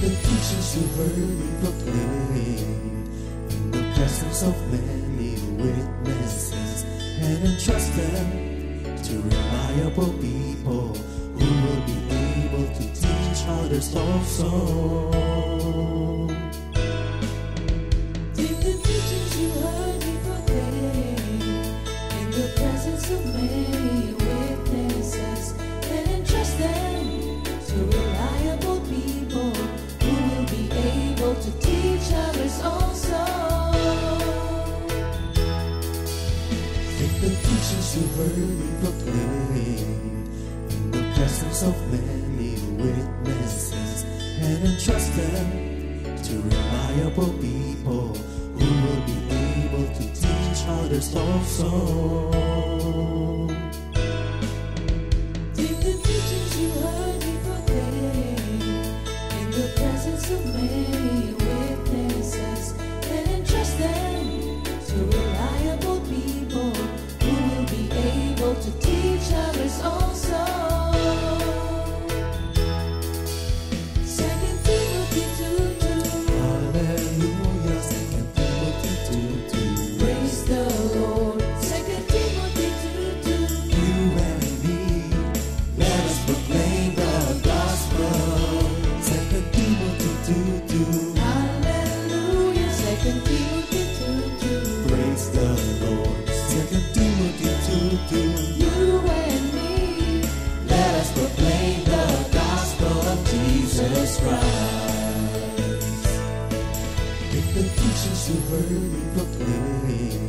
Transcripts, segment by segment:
The teachings you heard me proclaim in the presence of many witnesses, and entrust them to reliable people who will be able to teach others also. Take the teachings you heard me proclaim in the presence of many witnesses, and entrust them to reliable people who will be able to teach others also. Take the teachings you heard me proclaim in the presence of many witnesses, and entrust them to reliable people who will be able to teach others also. Take the teachings you heard me proclaim in the presence of many witnesses, and entrust them to reliable people who will be able to teach others also. 2 Timothy 2:2. Hallelujah, 2 Timothy 2:2. Praise the Lord. 2 Timothy 2:2. You and me, let us proclaim the gospel. 2 Timothy 2:2. Hallelujah. 2 Timothy 2:2. Praise the Lord. 2 Timothy 2:2. You and me, Let us proclaim the gospel of Jesus Christ. Take the teachings you heard me proclaim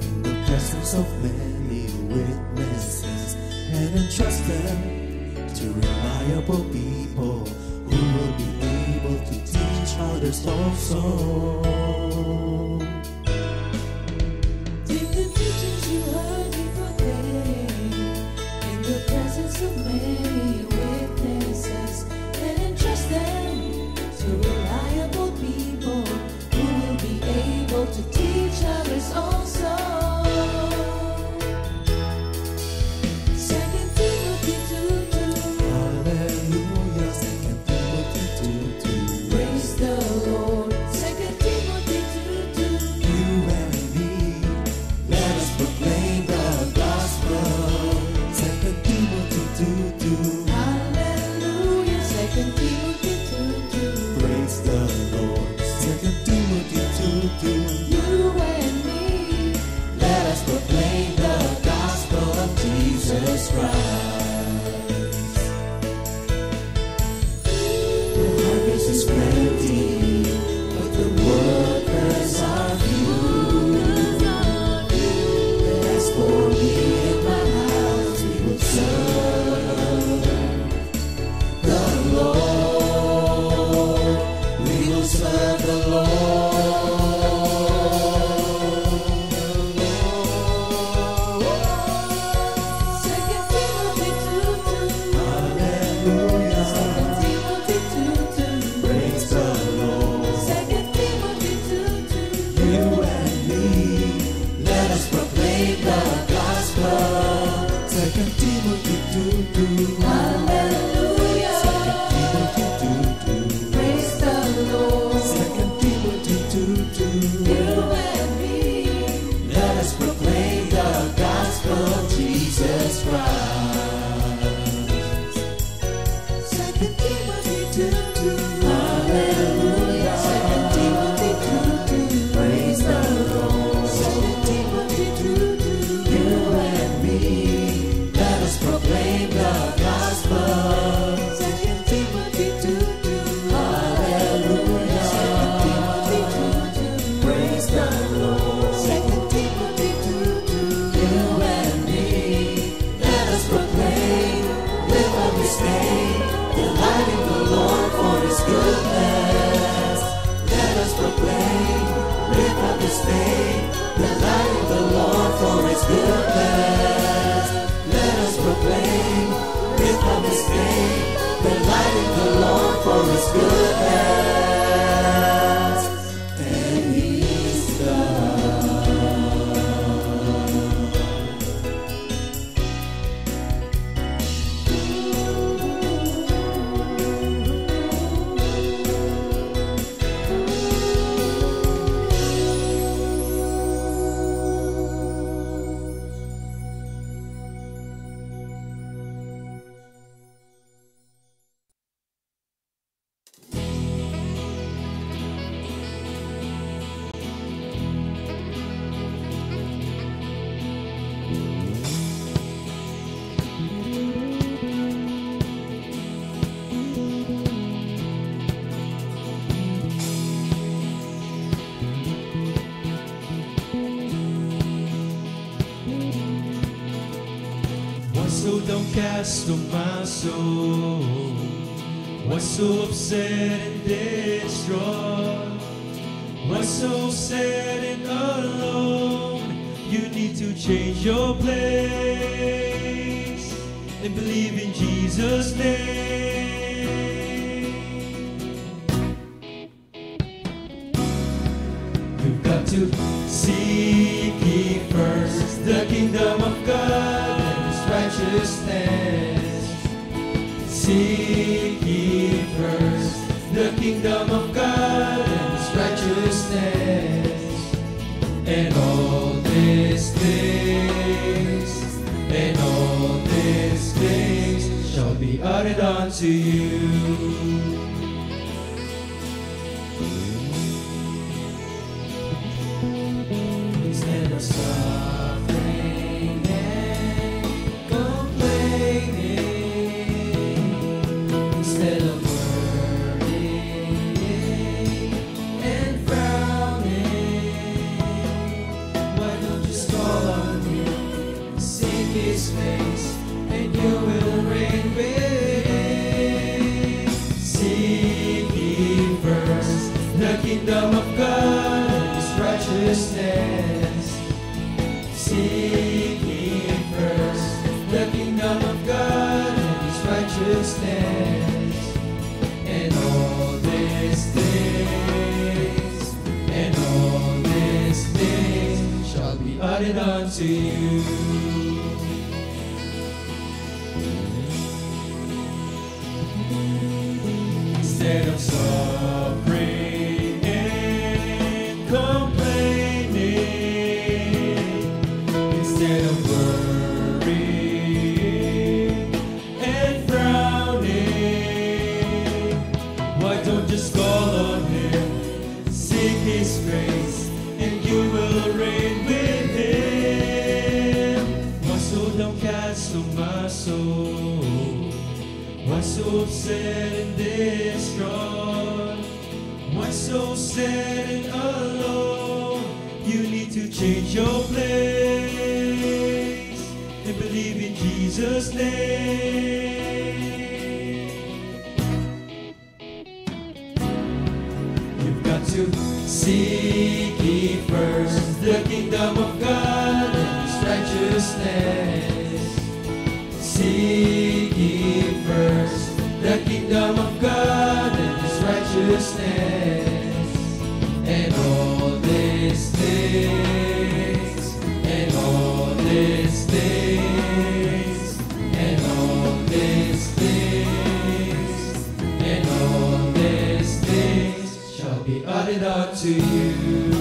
in the presence of many witnesses, and entrust them to reliable people who will be able to teach others also. take the teachings you heard me proclaim in the presence of many witnesses, and entrust them to reliable people who will be able to teach others also. 2 Timothy 2:2. Hallelujah, 2 Timothy 2:2. Praise the Lord. 2 Timothy 2:2. You and me, let us proclaim the gospel. 2 Timothy 2:2. Hallelujah. 2 Timothy 2:2. Praise the Lord. 2 Timothy 2:2. You and me, Let us proclaim the gospel of Jesus Christ. The harvest is plenty, but the workers are few. As for me and my house, we will serve the Lord. We will serve the Lord. 2 Timothy 2:2. Hallelujah. 2 Timothy 2:2. Praise the Lord. 2 Timothy 2:2. You and me, let us proclaim the gospel. 2 Timothy 2:2. Hallelujah. 2 Timothy 2:2. Praise the Lord. 2 Timothy 2:2. You and me, Let us proclaim the gospel of Jesus Christ. 2 Timothy 2:2. Hallelujah. 2 Timothy 2:2. Praise the Lord. 2 Timothy 2:2. You and me, let us proclaim the gospel. 2 Timothy 2:2. Hallelujah. 2 Timothy 2:2. Praise the Lord. 2 Timothy 2:2. You and me, let us proclaim with every stay the light in the goodness. Let us proclaim without dismay the light of the Lord for His goodness. Let us proclaim without dismay the light of the Lord for His goodness. And His so downcast on my soul? Why so upset and distraught? Why so sad and alone? You need to change your place and believe in Jesus' name. You've got to seek ye first the kingdom of God and His righteousness. Seek ye first the kingdom of God and His righteousness, and all these things shall be added unto you. Instead of suffering and complaining, instead of worrying and frowning, why don't you just call on Him, seek His face, and you will reign with Him. Seek ye first the kingdom of God and His righteousness. Seek ye first the kingdom of God and His righteousness, and all these things shall be added unto you. Instead of suffering and complaining, instead of worrying and frowning, why don't you just call on Him, seek His face, and you will reign with Him. Why so downcast, O my soul? Why so upset and distraught? Why so sad and alone? You need to change your place and believe in Jesus' name. You've got to seek ye first the kingdom of God and His righteousness. Seek ye first the kingdom of God and His righteousness, and all these things, and all these things, and all these things, and all these things shall be added unto you.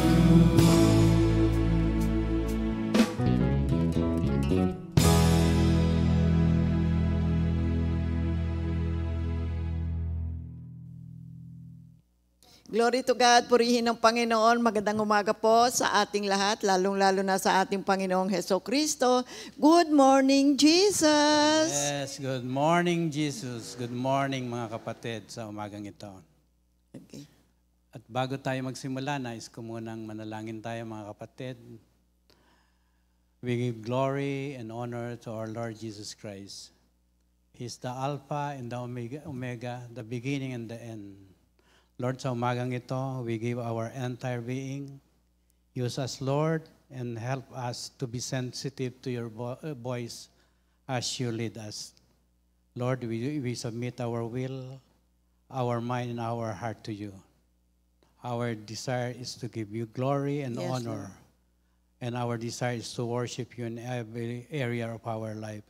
Glory to God, purihin ng Panginoon. Magandang umaga po sa ating lahat, lalong-lalo na sa ating Panginoong Hesukristo. Good morning, Jesus! Yes, good morning, Jesus. Good morning, mga kapatid, sa umagang ito. Okay. At bago tayo magsimula, nais ko munang manalangin tayo, mga kapatid. We give glory and honor to our Lord Jesus Christ. He is the Alpha and the Omega, the beginning and the end. Lord, sa umagang ito, we give our entire being. Use us, Lord, and help us to be sensitive to your voice as you lead us. Lord, we submit our will, our mind, and our heart to you. Our desire is to give you glory and Yes, honor. And our desire is to worship you in every area of our life.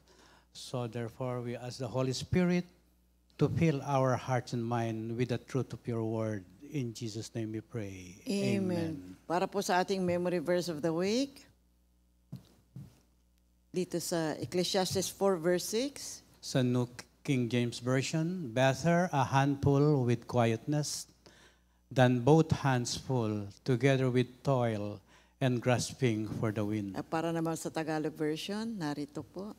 So therefore, we ask the Holy Spirit to fill our hearts and mind with the truth of your word. In Jesus' name we pray. Amen. Para po sa ating memory verse of the week, dito sa Ecclesiastes 4 verse 6, Sa New King James Version, better a handful with quietness than both hands full together with toil and grasping for the wind. para naman sa Tagalog version, narito po.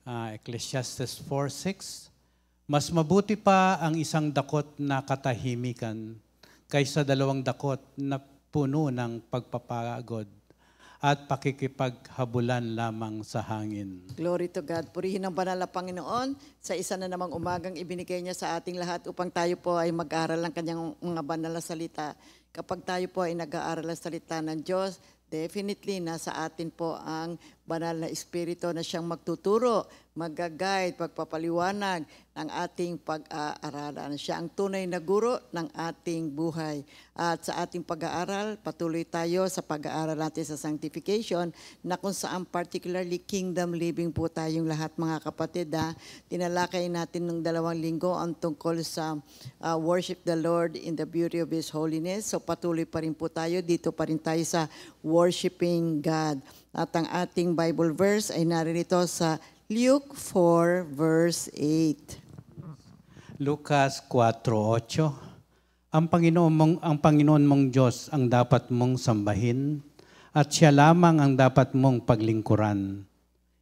Ecclesiastes 4:6, mas mabuti pa ang isang dakot na katahimikan kaysa dalawang dakot na puno ng pagpapagod at pakikipaghabulan lamang sa hangin. Glory to God. Purihin ang banal na Panginoon sa isa na namang umagang ibinigay niya sa ating lahat upang tayo po ay mag-aaral ng kanyang mga banal na salita. Kapag tayo po ay nag-aaral ng salita ng Diyos, definitely nasa atin po ang banal na Espiritu na siyang magtuturo, mag-guide, pagpapaliwanag ng ating pag-aaralan. Siya ang tunay na guro ng ating buhay. At sa ating pag-aaral, patuloy tayo sa pag-aaral natin sa sanctification na kung saan particularly kingdom living po tayong lahat mga kapatid. Tinalakay natin ng 2 linggo ang tungkol sa worship the Lord in the beauty of His holiness. So patuloy pa rin po tayo, dito pa rin tayo sa worshiping God. At ang ating Bible verse ay naririto sa Luke 4 verse 8. Lucas 4:8, ang Panginoon mong Diyos ang dapat mong sambahin at siya lamang ang dapat mong paglingkuran.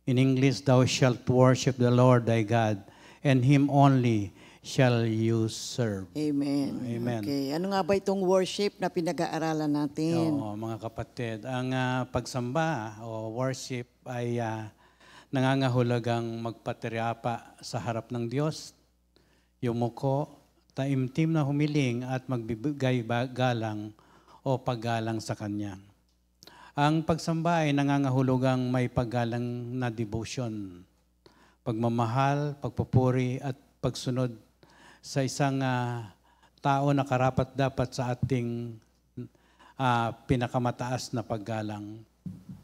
In English, thou shalt worship the Lord thy God, and Him only shall you serve. Amen. Amen. Okay. Ano nga ba itong worship na pinag-aaralan natin? Oo, mga kapatid, ang pagsamba o worship ay nangangahulugang magpatriapa sa harap ng Diyos, yumuko, taimtim na humiling at magbibigay galang o paggalang sa Kanya. Ang pagsamba ay nangangahulugang may paggalang na devotion, pagmamahal, pagpupuri at pagsunod sa isang tao na karapat-dapat sa ating pinakamataas na paggalang.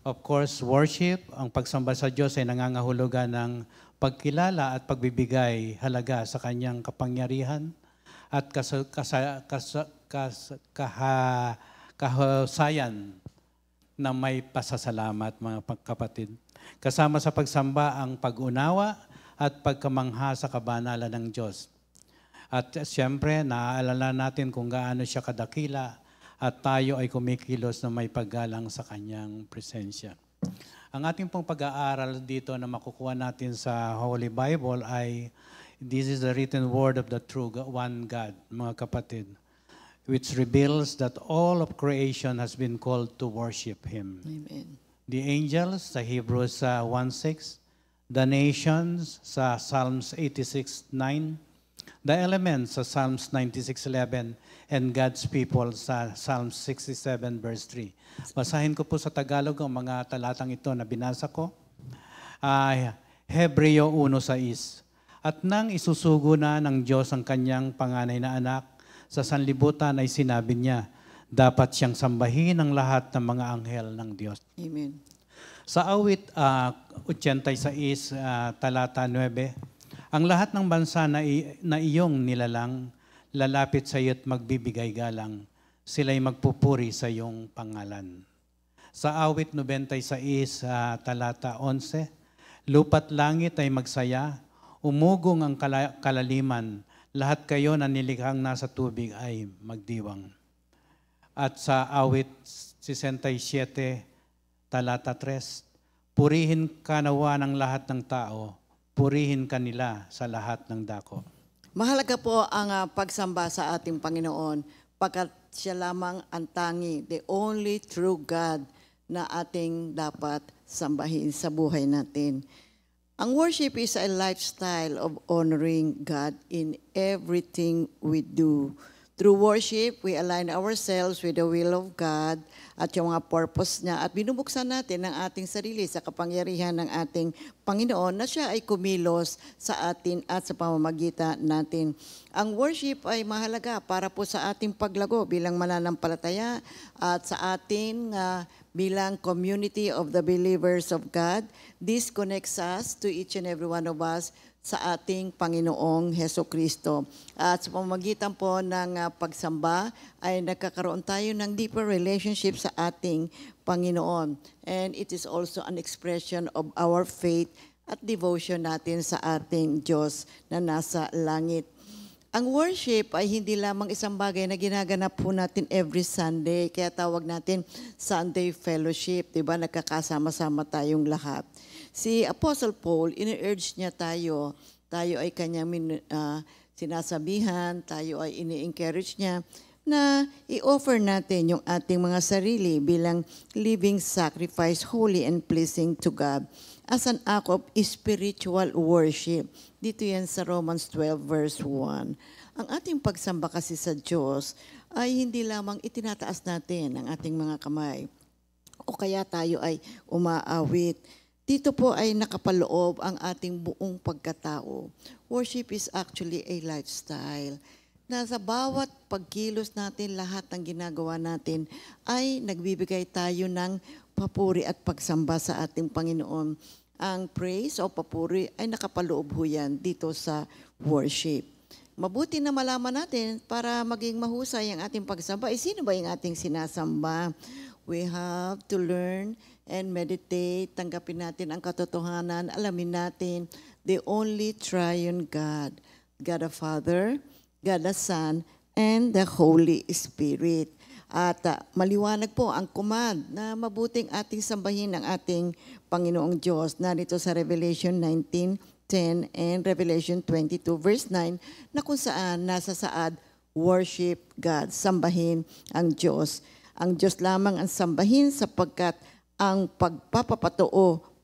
Of course, worship, ang pagsamba sa Diyos ay nangangahulugan ng pagkilala at pagbibigay halaga sa Kanyang kapangyarihan at kahusayan na may pasasalamat, mga kapatid. Kasama sa pagsamba ang pag-unawa at pagkamangha sa kabanalan ng Diyos. At siyempre, naaalala natin kung gaano siya kadakila at tayo ay kumikilos na may paggalang sa Kanyang presensya. Ang ating pong pag-aaral dito na makukuha natin sa Holy Bible ay this is the written word of the true one God, mga kapatid, which reveals that all of creation has been called to worship Him. Amen. The angels sa Hebrews 1:6, the nations sa Psalms 86:9, the elements sa Psalms 96:11, and God's people sa Psalms 67 verse 3. Basahin ko po sa Tagalog ang mga talatang ito na binasa ko. Hebreo 1:6. At nang isusugo na ng Diyos ang kanyang panganay na anak, sa sanlibutan ay sinabi niya, dapat siyang sambahin ng lahat ng mga anghel ng Diyos. Amen. Sa awit 86, talata 9, ang lahat ng bansa na iyong nilalang, lalapit sa iyo at magbibigay galang. Sila'y magpupuri sa iyong pangalan. Sa awit 96, talata 11, lupa't langit ay magsaya, umugong ang kalaliman, lahat kayo na nilikhang nasa tubig ay magdiwang. At sa awit 67, talata 3, purihin ka nawa ng lahat ng tao, purihin kanila sa lahat ng dako. Mahalaga po ang pagsamba sa ating Panginoon pagkat siya lamang ang tangi, the only true God na ating dapat sambahin sa buhay natin. Ang worship is a lifestyle of honoring God in everything we do. Through worship, we align ourselves with the will of God at yung mga purpose niya at binubuksan natin ang ating sarili sa kapangyarihan ng ating Panginoon na siya ay kumilos sa atin at sa pamamagitan natin. Ang worship ay mahalaga para po sa ating paglago bilang mananampalataya at sa ating bilang community of the believers of God. This connects us to each and every one of us sa ating Panginoong Hesukristo. At sa pamamagitan po ng pagsamba ay nagkakaroon tayo ng deeper relationship sa ating Panginoon. And it is also an expression of our faith at devotion natin sa ating Diyos na nasa langit. Ang worship ay hindi lamang isang bagay na ginaganap po natin every Sunday, kaya tawag natin Sunday Fellowship, diba? Nagkakasama-sama tayong lahat. Si Apostle Paul, ini-urge niya tayo ay kanyang sinasabihan, tayo ay ini-encourage niya na i-offer natin yung ating mga sarili bilang living sacrifice, holy and pleasing to God as an act of spiritual worship. Dito yan sa Romans 12 verse 1. Ang ating pagsamba kasi sa Diyos ay hindi lamang itinataas natin ang ating mga kamay o kaya tayo ay umaawit. Dito po ay nakapaloob ang ating buong pagkatao. Worship is actually a lifestyle. Na sa bawat pagkilos natin, lahat ng ginagawa natin ay nagbibigay tayo ng papuri at pagsamba sa ating Panginoon. Ang praise o papuri ay nakapaloob ho yan dito sa worship. Mabuti na malaman natin para maging mahusay ang ating pagsamba. Sino ba yung ating sinasamba? We have to learn and meditate, tanggapin natin ang katotohanan, alamin natin the only triune God, God the Father, God the Son, and the Holy Spirit. At maliwanag po ang command na mabuting ating sambahin ang ating Panginoong Diyos. Narito sa Revelation 19:10 and Revelation 22 verse 9 na kung saan nasa saad, worship God, sambahin ang Diyos. Ang Diyos lamang ang sambahin sapagkat ang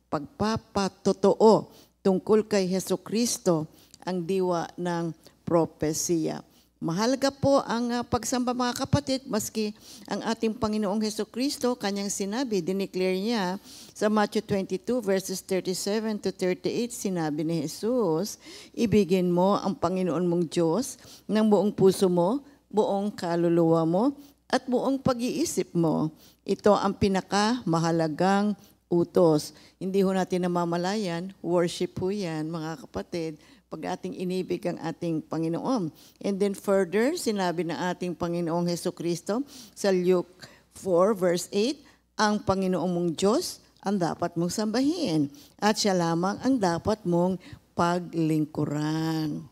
pagpapatotoo tungkol kay Hesukristo ang diwa ng propesiya. Mahalaga po ang pagsamba mga kapatid, maski ang ating Panginoong Hesukristo, kanyang sinabi, dineclare niya sa Matthew 22 verses 37 to 38, sinabi ni Jesus, ibigin mo ang Panginoon mong Diyos ng buong puso mo, buong kaluluwa mo, at buong pag-iisip mo. Ito ang pinakamahalagang utos. Hindi ho natin namamalayan, worship ho yan, mga kapatid, pag ating inibig ang ating Panginoon. And then further, sinabi ng ating Panginoong Hesukristo sa Luke 4 verse 8, ang Panginoong mong Diyos ang dapat mong sambahin at siya lamang ang dapat mong paglingkuran.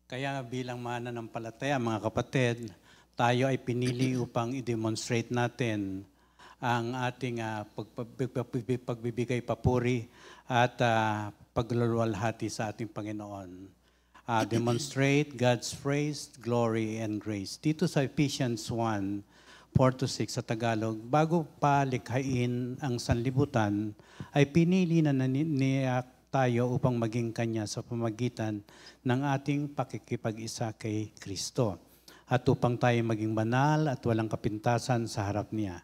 Kaya bilang mananampalataya, mga kapatid, tayo ay pinili upang i-demonstrate natin ang ating pagbibigay papuri at pagluluwalhati sa ating Panginoon. Demonstrate God's praise, glory, and grace. Dito sa Ephesians 1:4-6 sa Tagalog, bago pa likhain ang sanlibutan, ay pinili na niya tayo upang maging Kanya sa pamagitan ng ating pakikipag-isa kay Kristo at upang tayo maging banal at walang kapintasan sa harap niya.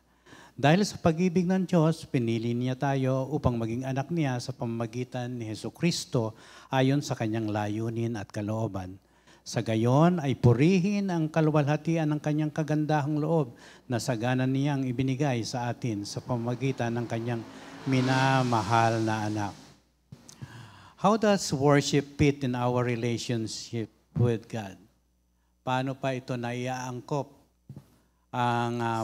Dahil sa pag-ibig ng Diyos, pinili niya tayo upang maging anak niya sa pamamagitan ni Hesukristo ayon sa kanyang layunin at kalooban. Sa gayon ay purihin ang kaluwalhatian ng kanyang kagandahang loob na sagana niyang ibinigay sa atin sa pamamagitan ng kanyang minamahal na anak. How does worship fit in our relationship with God? Paano pa ito naiaangkop ang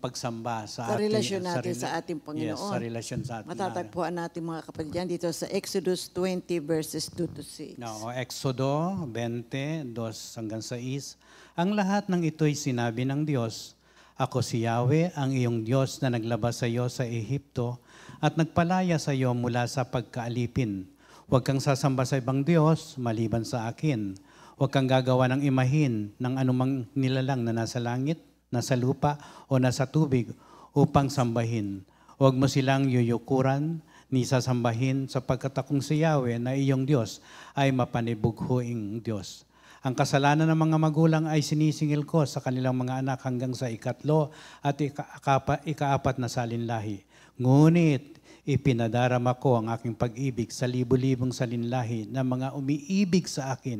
pagsamba sa ating relasyon natin sa ating Panginoon. Yes, sa relasyon sa ating Matatagpuan natin mga kapatid yan dito sa Exodus 20 verses 2-6. No, Exodo 20:2-6. Ang lahat ng ito'y sinabi ng Diyos, ako si Yahweh, ang iyong Diyos na naglabas sa iyo sa Ehipto at nagpalaya sa iyo mula sa pagkaalipin. Huwag kang sasamba sa ibang Diyos maliban sa akin. Huwag kang gagawa ng imahin ng anumang nilalang na nasa langit, nasa lupa o nasa tubig upang sambahin. Huwag mo silang yuyukuran ni sasambahin sapagkat akong si Yahweh na iyong Diyos ay mapanibughuing Diyos. Ang kasalanan ng mga magulang ay sinisingil ko sa kanilang mga anak hanggang sa ikatlo at ikaapat na salinlahi. Ngunit ipinadarama ko ang aking pag-ibig sa libu-libong salinlahi na mga umiibig sa akin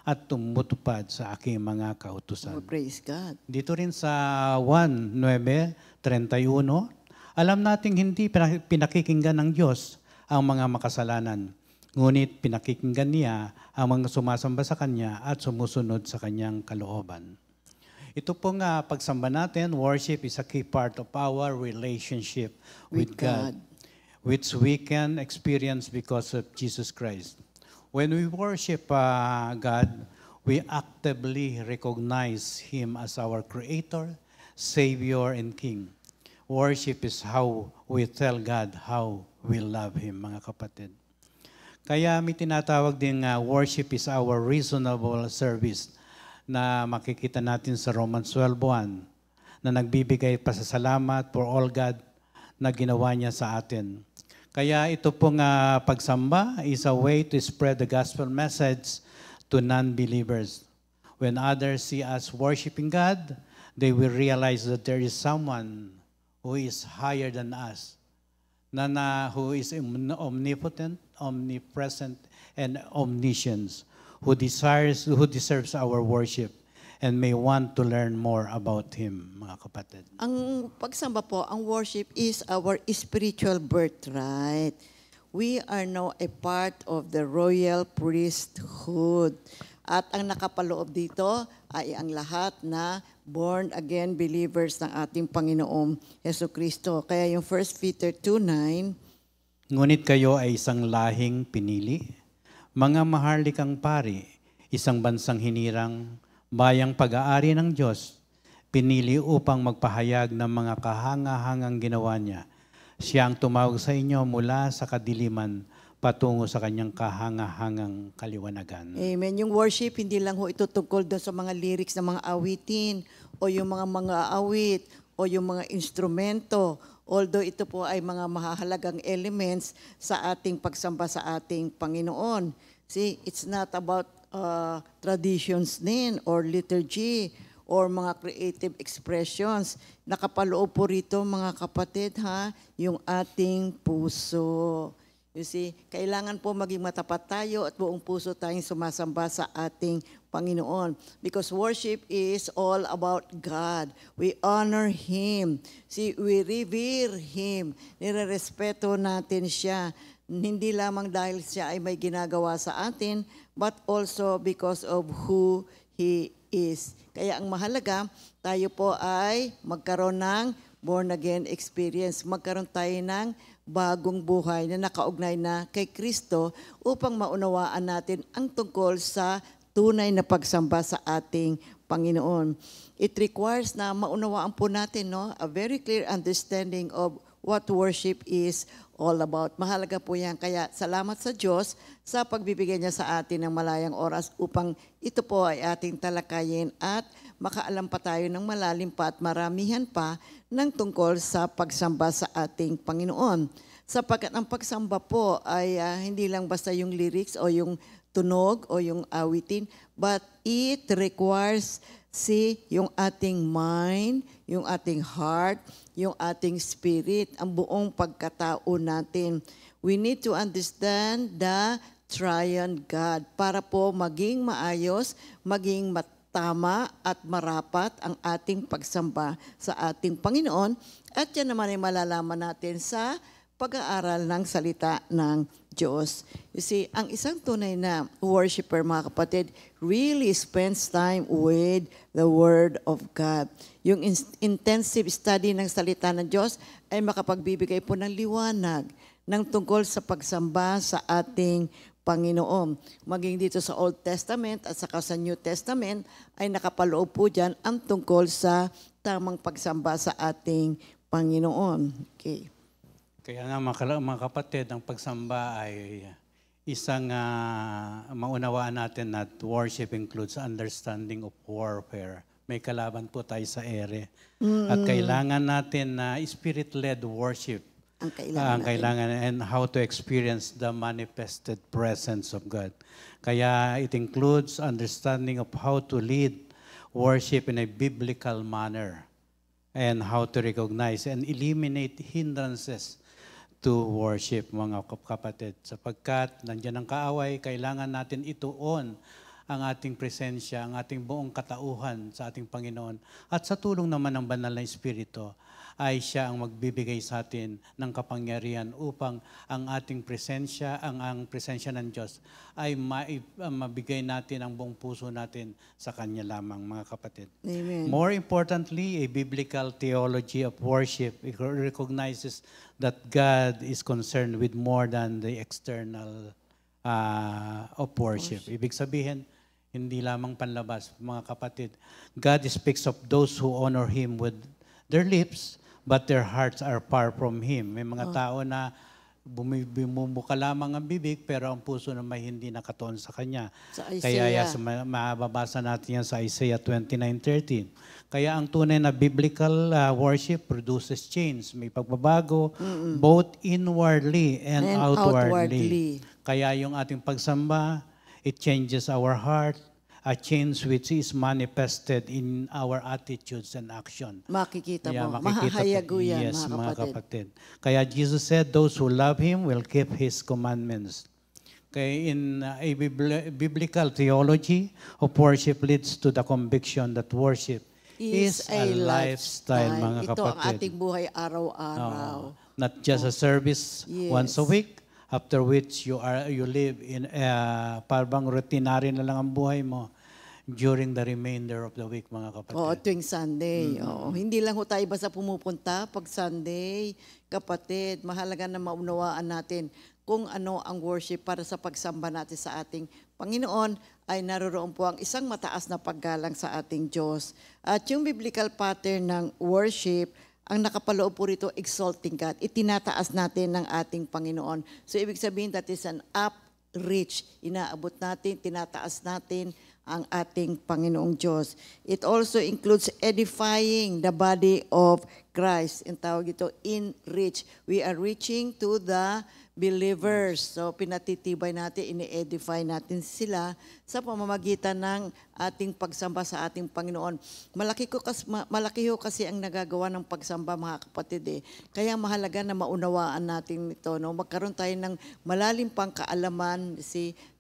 at tumutupad sa aking mga kautusan. Oh, praise God. Dito rin sa 1:9-31, alam nating hindi pinakikinggan ng Diyos ang mga makasalanan. Ngunit pinakikinggan niya ang mga sumasamba sa Kanya at sumusunod sa Kanyang kalooban. Ito pong pagsamba natin, worship is a key part of our relationship with God, which we can experience because of Jesus Christ. When we worship God, we actively recognize Him as our Creator, Savior, and King. Worship is how we tell God how we love Him, mga kapatid. Kaya may tinatawag din worship is our reasonable service na makikita natin sa Romans 12:1 na nagbibigay pasasalamat for all God na ginawa niya sa atin. Kaya ito pong pagsamba is a way to spread the gospel message to non-believers. When others see us worshiping God, they will realize that there is someone who is higher than us, who is omnipotent, omnipresent, and omniscient, who deserves our worship and may want to learn more about Him, mga kapatid. Ang pagsamba po, ang worship is our spiritual birthright. We are now a part of the royal priesthood. At ang nakapaloob dito ay ang lahat na born-again believers ng ating Panginoong Jesucristo. Kaya yung 1 Peter 2:9, Ngunit kayo ay isang lahing pinili, mga maharlikang pari, isang bansang hinirang, bayang pag-aari ng Diyos, pinili upang magpahayag ng mga kahanga-hangang ginawa niya. Siya ang tumawag sa inyo mula sa kadiliman patungo sa kanyang kahanga-hangang kaliwanagan. amen. Yung worship, hindi lang ho ito tungkol doon sa mga lyrics ng mga awitin o yung mga awit o yung mga instrumento. Although ito po ay mga mahahalagang elements sa ating pagsamba sa ating Panginoon. See, it's not about traditions din or liturgy or mga creative expressions. Nakapaloob po rito mga kapatid yung ating puso. You see, kailangan po maging matapat tayo at buong puso tayong sumasamba sa ating Panginoon. Because worship is all about God. We honor Him. See, we revere Him. Nirerespeto natin siya. Hindi lamang dahil siya ay may ginagawa sa atin, but also because of who He is. Kaya ang mahalaga, tayo po ay magkaroon ng born-again experience. Magkaroon tayo ng bagong buhay na nakaugnay na kay Kristo upang maunawaan natin ang tungkol sa tunay na pagsamba sa ating Panginoon. It requires na maunawaan po natin a very clear understanding of what worship is all about. Mahalaga po yan. Kaya salamat sa Diyos sa pagbibigay niya sa atin ng malayang oras upang ito po ay ating talakayin at makaalam pa tayo ng malalim pa at maramihan pa ng tungkol sa pagsamba sa ating Panginoon. Sapagkat ang pagsamba po ay hindi lang basta yung lyrics o yung tunog o yung awitin, but it requires yung ating mind, yung ating heart, yung ating spirit, ang buong pagkatao natin. We need to understand the triune God para po maging maayos, maging tama at marapat ang ating pagsamba sa ating Panginoon. At yan naman ay malalaman natin sa pag-aaral ng salita ng Diyos. You see, ang isang tunay na worshiper, mga kapatid, really spends time with the Word of God. Yung intensive study ng salita ng Diyos ay makapagbibigay po ng liwanag ng tungkol sa pagsamba sa ating Panginoon. Maging dito sa Old Testament at saka sa New Testament ay nakapaloob po dyan ang tungkol sa tamang pagsamba sa ating Panginoon. Okay. Kaya nga mga kapatid, ang pagsamba ay isang maunawaan natin that worship includes understanding of warfare. May kalaban po tayo sa ere. At kailangan natin na spirit-led worship ang kailangan ang kailangan and how to experience the manifested presence of God. Kaya it includes understanding of how to lead worship in a biblical manner and how to recognize and eliminate hindrances to worship, mga kapatid. Sapagkat nandiyan ang kaaway, kailangan natin ituon ang ating presensya, ang ating buong katauhan sa ating Panginoon. At sa tulong naman ng Banal na Espiritu, ay siya ang magbibigay sa atin ng kapangyarihan upang ang ating presensya, ang presensya ng Diyos ay mabigay natin ang buong puso natin sa Kanya lamang, mga kapatid. Amen. More importantly, a biblical theology of worship recognizes that God is concerned with more than the external of worship. Ibig sabihin, hindi lamang panlabas, mga kapatid. God speaks of those who honor Him with their lips, but their hearts are far from Him. May mga tao na bumumuka lamang ang bibig, pero ang puso na may hindi nakatuon sa Kanya. Sa Isaiah. Kaya mababasa natin yan sa Isaiah 29:13. Kaya ang tunay na biblical worship produces change. May pagbabago, both inwardly and outwardly. Kaya yung ating pagsamba, it changes our heart, a change which is manifested in our attitudes and action. Makikita Yeah, mo. makikita Mahahayago yan, yes, mga kapatid. Kaya Jesus said, those who love Him will keep His commandments. Kaya in a biblical theology of worship leads to the conviction that worship is a lifestyle, mga kapatid. Ito ang ating buhay araw-araw. Not just a service once a week, after which you live in parang routinary na lang ang buhay mo during the remainder of the week, mga kapatid. Oo, tuwing Sunday. Oo. Hindi lang ho tayo basta pumupunta pag Sunday. Kapatid, mahalaga na maunawaan natin kung ano ang worship para sa pagsamba natin sa ating Panginoon ay naroroon po ang isang mataas na paggalang sa ating Diyos. At yung biblical pattern ng worship, ang nakapaloob po rito, exalting God. Itinataas natin ng ating Panginoon. So, ibig sabihin, that is an up-reach. Inaabot natin, tinataas natin ang ating Panginoong Diyos. It also includes edifying the body of Christ. Ang tawag ito, in-reach. We are reaching to the believers. So, pinatitibay natin, ini-edify natin sila sa pamamagitan ng ating pagsamba sa ating Panginoon. Malaki ho kasi ang nagagawa ng pagsamba, mga kapatid. Kaya mahalaga na maunawaan natin ito. No? Magkaroon tayo ng malalim pang kaalaman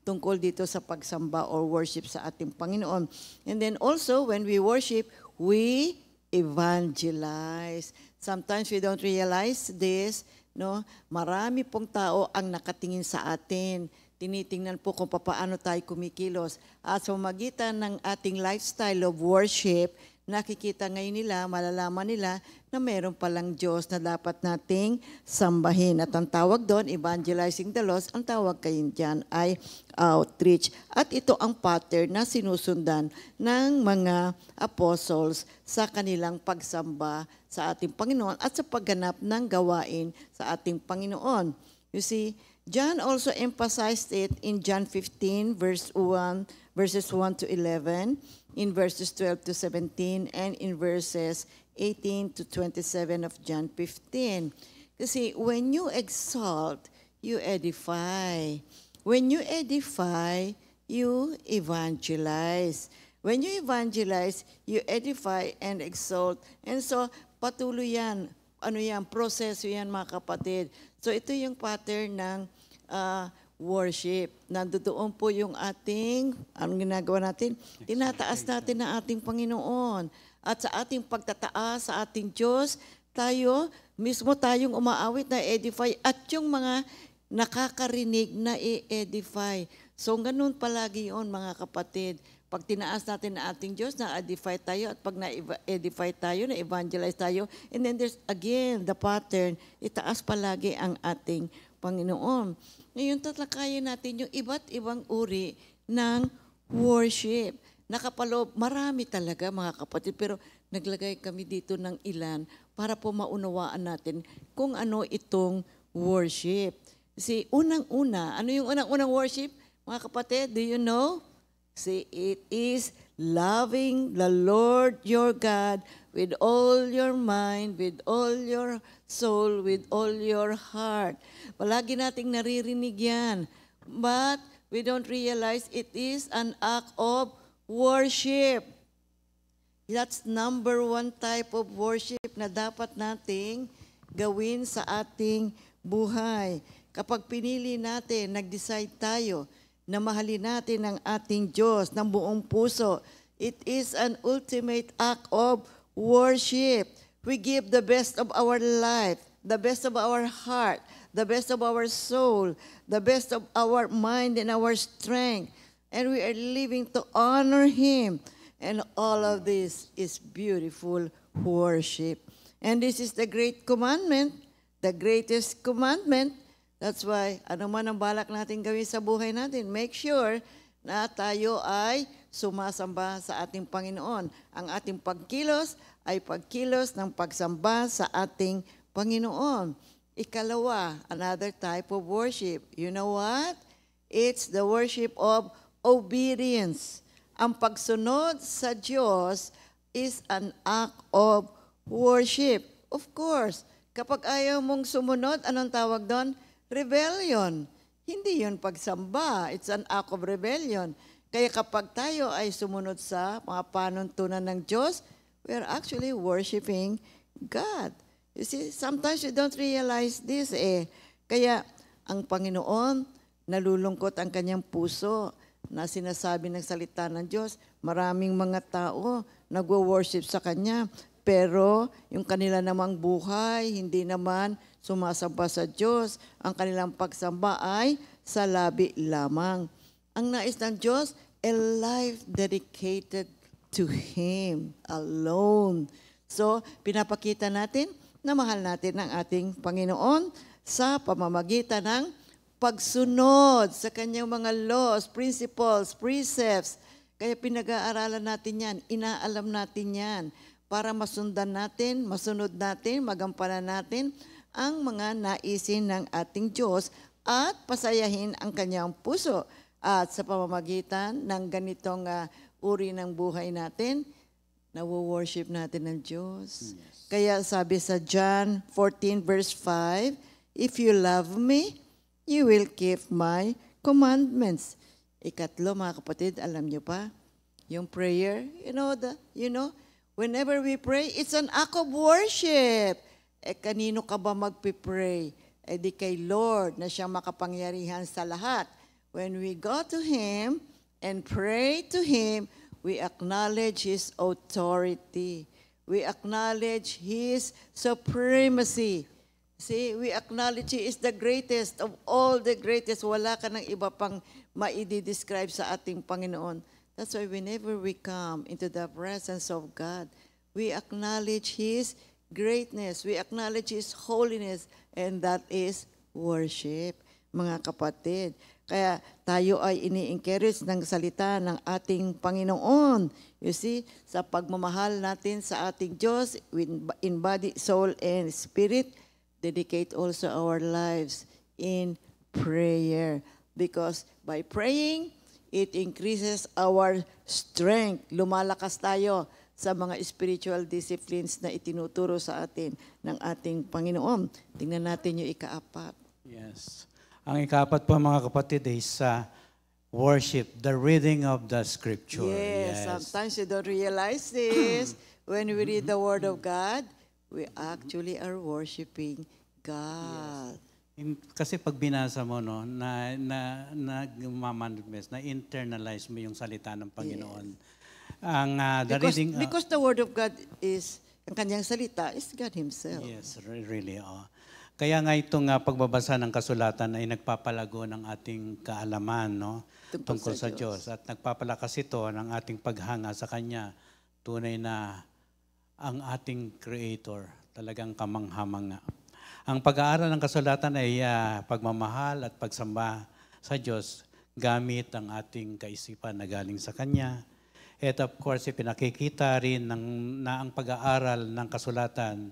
tungkol dito sa pagsamba or worship sa ating Panginoon. And then also, when we worship, we evangelize. Sometimes we don't realize this. No, marami pong tao ang nakatingin sa atin. Tinitingnan po kung paano tayo kumikilos. At sa magitan ng ating lifestyle of worship, nakikita ngayon nila, malalaman nila na meron palang Diyos na dapat nating sambahin. At ang tawag doon, evangelizing the lost, ang tawag kayo dyan ay outreach. At ito ang pattern na sinusundan ng mga apostles sa kanilang pagsamba sa ating Panginoon at sa pagganap ng gawain sa ating Panginoon. You see, John also emphasized it in John 15, verses 1 to 11, in verses 12 to 17, and in verses 18 to 27 of John 15. Kasi when you exalt, you edify. When you edify, you evangelize. When you evangelize, you edify and exalt. And so, patuloy yan. Ano yan? Proseso yan, mga kapatid. So, ito yung pattern ng worship. Nandoon po yung ating, anong ginagawa natin? Tinataas natin ang ating Panginoon. At sa ating pagtataas, sa ating Diyos, tayo, mismo tayong umaawit na edify at yung mga nakakarinig na i-edify. So, ganun palagi yun, mga kapatid. Pag tinaas natin na ating Diyos, na-edify tayo, at pag na-edify tayo, na-evangelize tayo, and then there's again the pattern, itaas palagi ang ating Panginoon. Ngayon, tatalakayin natin yung iba't ibang uri ng worship. Nakapaloob, marami talaga, mga kapatid, pero naglagay kami dito ng ilan para po maunawaan natin kung ano itong worship. Kasi unang-una, ano yung unang-unang worship? Mga kapatid, do you know? See, it is loving the Lord your God with all your mind, with all your soul, with all your heart. Palagi nating naririnig yan. But we don't realize it is an act of worship. That's number one type of worship na dapat nating gawin sa ating buhay. Kapag pinili natin, nag-decide tayo na mahalin natin ang ating Diyos ng buong puso, it is an ultimate act of worship. We give the best of our life, the best of our heart, the best of our soul, the best of our mind and our strength. And we are living to honor Him. And all of this is beautiful worship. And this is the great commandment, the greatest commandment. That's why, ano man ang balak natin gawin sa buhay natin, make sure na tayo ay sumasamba sa ating Panginoon. Ang ating pagkilos ay pagkilos ng pagsamba sa ating Panginoon. Ikalawa, another type of worship. You know what? It's the worship of obedience. Ang pagsunod sa Diyos is an act of worship. Of course, kapag ayaw mong sumunod, anong tawag doon? Rebellion. Hindi yun pagsamba. It's an act of rebellion. Kaya kapag tayo ay sumunod sa mga panuntunan ng Diyos, we are actually worshiping God. You see, sometimes you don't realize this Kaya ang Panginoon, nalulungkot ang kanyang puso na sinasabi ng salita ng Diyos. Maraming mga tao nagwo-worship sa Kanya, pero yung kanila namang buhay, hindi naman sumasamba sa Diyos. Ang kanilang pagsamba ay sa labi lamang. Ang nais ng Diyos, a life dedicated to Him alone. So, pinapakita natin na mahal natin ang ating Panginoon sa pamamagitan ng pagsunod sa kanyang mga laws, principles, precepts. Kaya pinag-aaralan natin yan, inaalam natin yan, para masundan natin, masunod natin, magampanan natin ang mga naisin ng ating Diyos at pasayahin ang kanyang puso. At sa pamamagitan ng ganitong uri ng buhay natin, nawo-worship natin ng Diyos. Yes. Kaya sabi sa John 14 verse 5, if you love me, you will keep my commandments. Ikatlo, mga kapatid, alam nyo pa, yung prayer, whenever we pray, it's an act of worship. Kanino ka ba magpipray? Di kay Lord na siyang makapangyarihan sa lahat. When we go to Him and pray to Him, we acknowledge His authority. We acknowledge His supremacy. See, we acknowledge He is the greatest of all the greatest. Wala ka ng iba pang maidi-describe sa ating Panginoon. That's why whenever we come into the presence of God, we acknowledge His greatness. We acknowledge His holiness. And that is worship, mga kapatid. Kaya tayo ay ini-encourage ng salita ng ating Panginoon. You see, sa pagmamahal natin sa ating Diyos in body, soul, and spirit, dedicate also our lives in prayer. Because by praying, it increases our strength. Lumalakas tayo sa mga spiritual disciplines na itinuturo sa atin ng ating Panginoon. Tingnan natin yung ika-4. Yes. Ang ika-4 po, mga kapatid, is worship, the reading of the Scripture. Yes, sometimes you don't realize this. When we read the Word of God, we actually are worshiping God. Yes. Kasi pag binasa mo, no, nagmamanifest, na-internalize mo yung salita ng Panginoon. Yes. Ang because the Word of God is, ang kanyang salita is God Himself. Yes, really. Kaya nga itong pagbabasa ng kasulatan ay nagpapalago ng ating kaalaman, no, tungkol sa Diyos. At nagpapalakas ito ng ating paghanga sa Kanya. Tunay na ang ating Creator, talagang kamangha-mangha. Ang pag-aaral ng kasulatan ay pagmamahal at pagsamba sa Diyos gamit ang ating kaisipan na galing sa Kanya. At of course, pinakikita rin na ang pag-aaral ng kasulatan,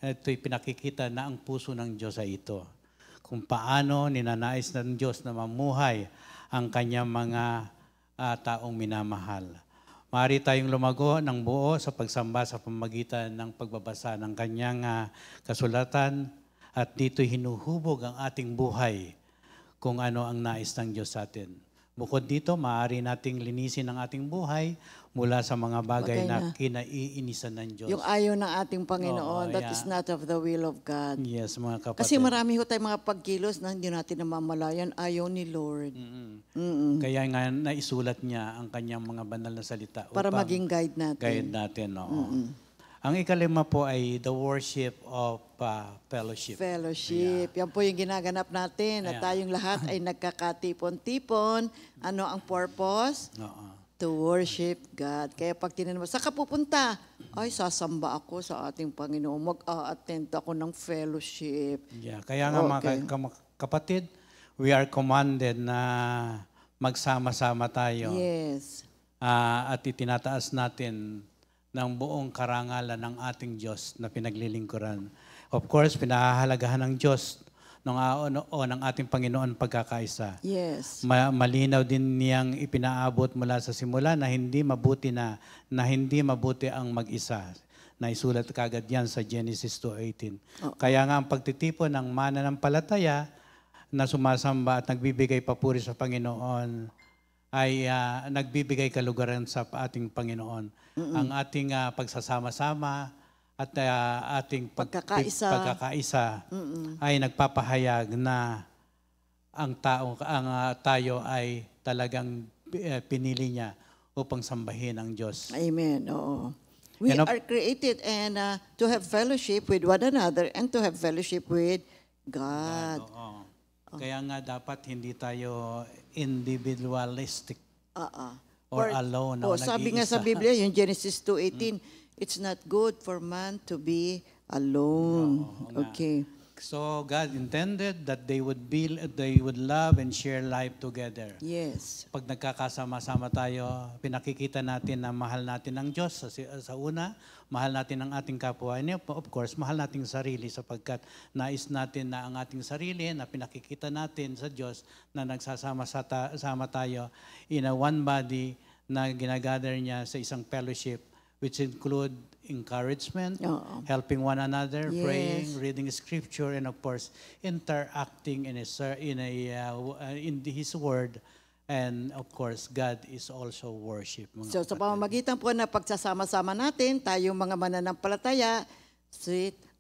ito'y pinakikita na ang puso ng Diyos ay ito. Kung paano ninanais ng Diyos na mamuhay ang Kanyang mga taong minamahal. Maaari tayong lumago ng buo sa pagsamba sa pamamagitan ng pagbabasa ng kanyang kasulatan at dito hinuhubog ang ating buhay kung ano ang nais ng Diyos sa atin. Bukod dito, maaari nating linisin ang ating buhay mula sa mga bagay na kinaiinisan ng Diyos. Yung ayaw ng ating Panginoon, Oo, that is not of the will of God. Yes, mga kapatid. Kasi marami ho tayong mga pagkilos na hindi natin namamalayan, ayaw ni Lord. Kaya nga naisulat niya ang kanyang mga banal na salita Para upang maging guide natin. guide natin. Ang ikalima po ay the worship of fellowship. Fellowship. Yan po yung ginaganap natin na tayong lahat ay nagkakatipon-tipon. Ano ang purpose? Oo. To worship God. Kaya pag tinanong mo, saan ka pupunta? Ay, sasamba ako sa ating Panginoon. Mag-a-attend ako ng fellowship. Yeah. Kaya nga mga kapatid, we are commanded na magsama-sama tayo. Yes. At itinataas natin ng buong karangalan ng ating Diyos na pinaglilingkuran. Of course, pinahahalagahan ng Diyos ng ating Panginoon pagkakaisa. Yes. Malinaw din niyang ipinaabot mula sa simula na hindi mabuti ang mag-isa. Naisulat kagad yan sa Genesis 2:18. Kaya nga ang pagtitipon ng mananampalataya na sumasamba at nagbibigay papuri sa Panginoon ay nagbibigay kalugaran sa ating Panginoon. Ang ating pagsasama-sama at ating pagkakaisa ay nagpapahayag na tayo ay talagang pinili niya upang sambahin ang Diyos. Amen. Oo. We are created and to have fellowship with one another and to have fellowship with God. Kaya nga dapat hindi tayo individualistic or Or- alone. sabi nga sa Biblia, yung Genesis 2:18, it's not good for man to be alone. Okay. So God intended that they would love and share life together. Yes. Pag nagkakasama-sama tayo, pinakikita natin na mahal natin ang Diyos sa una, mahal natin ang ating kapwa. And of course, mahal natin sarili sapagkat nais natin na ang ating sarili na pinakikita natin sa Diyos na nagsasama-sama tayo in a one body na ginagather niya sa isang fellowship which include encouragement, helping one another, Yes. praying, reading scripture, and of course, interacting in His Word. And of course, God is also worship. So sa pamamagitan po na pagsasama-sama natin, tayong mga mananampalataya,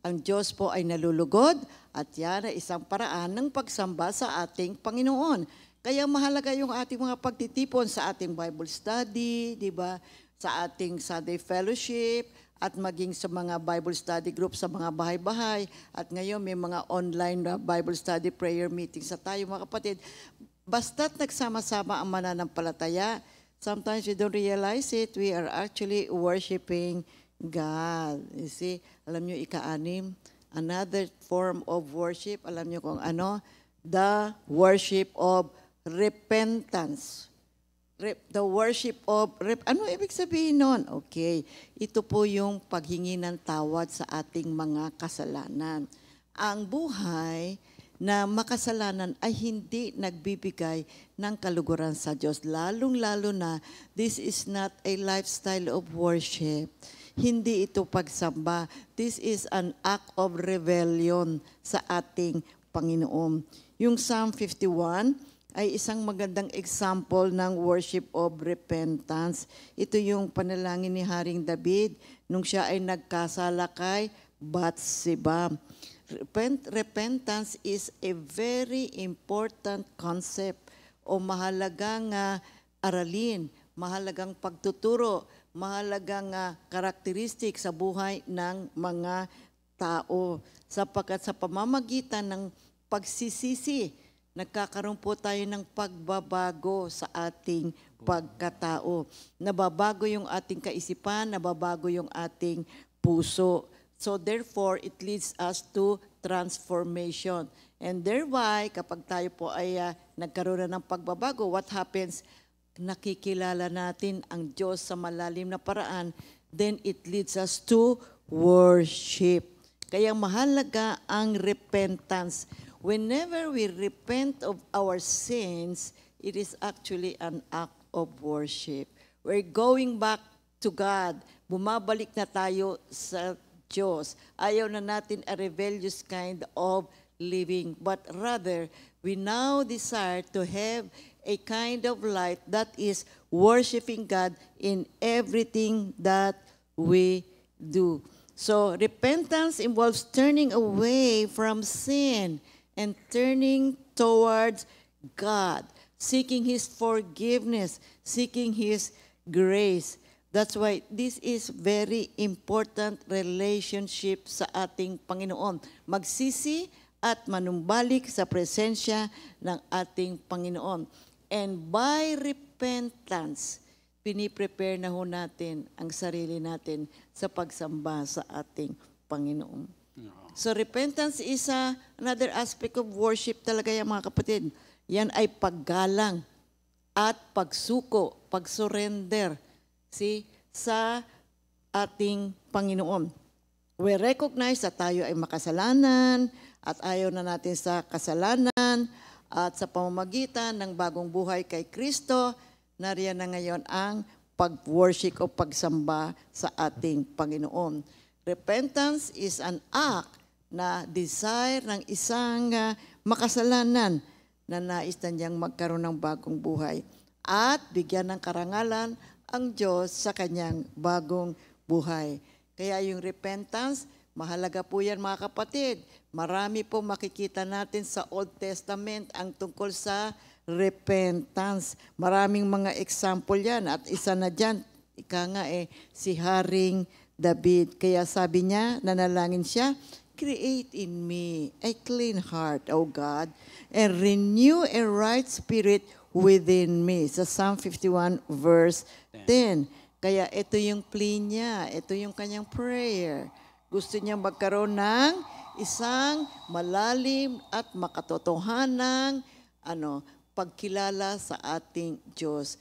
ang Diyos po ay nalulugod at yan ay isang paraan ng pagsamba sa ating Panginoon. Kaya mahalaga yung ating mga pagtitipon sa ating Bible study, di ba? Sa ating Sunday fellowship, at maging sa mga Bible study group sa mga bahay-bahay. At ngayon may mga online Bible study prayer meetings sa tayo mga kapatid. Basta't nagsama-sama ang mananampalataya, sometimes we don't realize it, we are actually worshiping God. You see, alam nyo ika-6, another form of worship, alam nyo kung ano? The worship of repentance. The worship of, ano ibig sabihin nun? Okay, ito po yung paghingi ng tawad sa ating mga kasalanan. Ang buhay na makasalanan ay hindi nagbibigay ng kaluguran sa Diyos. Lalong-lalo na, this is not a lifestyle of worship. Hindi ito pagsamba. This is an act of rebellion sa ating Panginoon. Yung Psalm 51, ay isang magandang example ng worship of repentance. Ito yung panalangin ni Haring David nung siya ay nagkasala kay Bathsheba. Repentance is a very important concept o mahalagang aralin, mahalagang pagtuturo, mahalagang karakteristik sa buhay ng mga tao. Sapagkat sa pamamagitan ng pagsisisi, nagkakaroon po tayo ng pagbabago sa ating pagkatao. Nababago yung ating kaisipan, nababago yung ating puso. So therefore, it leads us to transformation. And thereby, kapag tayo po ay nagkaroon na ng pagbabago, what happens? Nakikilala natin ang Diyos sa malalim na paraan, then it leads us to worship. Kaya mahalaga ang repentance. Whenever we repent of our sins, it is actually an act of worship. We're going back to God. Bumabalik na tayo sa Diyos. Ayaw na natin a rebellious kind of living, but rather, we now desire to have a kind of life that is worshiping God in everything that we do. So, repentance involves turning away from sin and turning towards God, seeking His forgiveness, seeking His grace. That's why this is very important relationship sa ating Panginoon. Magsisi at manumbalik sa presensya ng ating Panginoon. And by repentance, piniprepare na ho natin ang sarili natin sa pagsamba sa ating Panginoon. So repentance is another aspect of worship talaga yan mga kapatid. Yan ay paggalang at pagsuko, pagsurrender sa ating Panginoon. We recognize na tayo ay makasalanan at ayaw na natin sa kasalanan at sa pamamagitan ng bagong buhay kay Kristo, nariyan na ngayon ang pag-worship o pagsamba sa ating Panginoon. Repentance is an act na desire ng isang makasalanan na nais na niyang magkaroon ng bagong buhay at bigyan ng karangalan ang Diyos sa kanyang bagong buhay. Kaya yung repentance, mahalaga po yan mga kapatid. Marami po makikita natin sa Old Testament ang tungkol sa repentance. Maraming mga example yan at isa na dyan, si Haring David. Kaya sabi niya, nanalangin siya, create in me a clean heart, O God, and renew a right spirit within me. Sa Psalm 51 verse 10. Kaya ito yung plea niya, ito yung kanyang prayer. Gusto niya magkaroon ng isang malalim at makatotohanang pagkilala sa ating Diyos.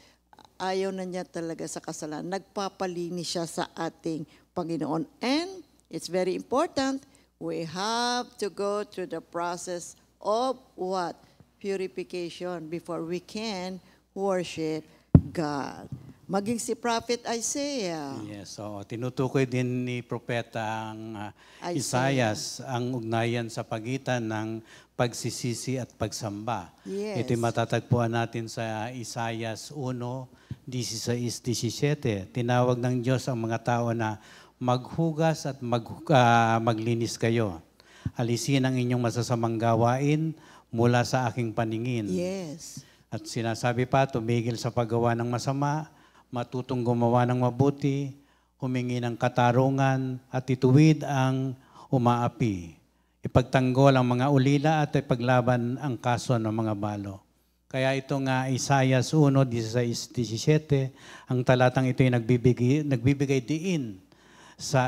Ayaw na niya talaga sa kasalanan. Nagpapalinis siya sa ating Panginoon. And it's very important, we have to go through the process of what? Purification before we can worship God. Maging si Prophet Isaiah. Yes, so tinutukoy din ni Propeta ang Isaias ang ugnayan sa pagitan ng pagsisisi at pagsamba. Yes. Ito'y matatagpuan natin sa Isaias 1:16-17. Tinawag ng Diyos ang mga tao na maghugas at maglinis kayo. Alisin ang inyong masasamang gawain mula sa aking paningin. Yes. At sinasabi pa, tumigil sa paggawa ng masama, matutong gumawa ng mabuti, humingi ng katarungan, at ituwid ang umaapi. Ipagtanggol ang mga ulila at ipaglaban ang kaso ng mga balo. Kaya itong Isaiah 1:16-17, ang talatang ito ay nagbibigay diin sa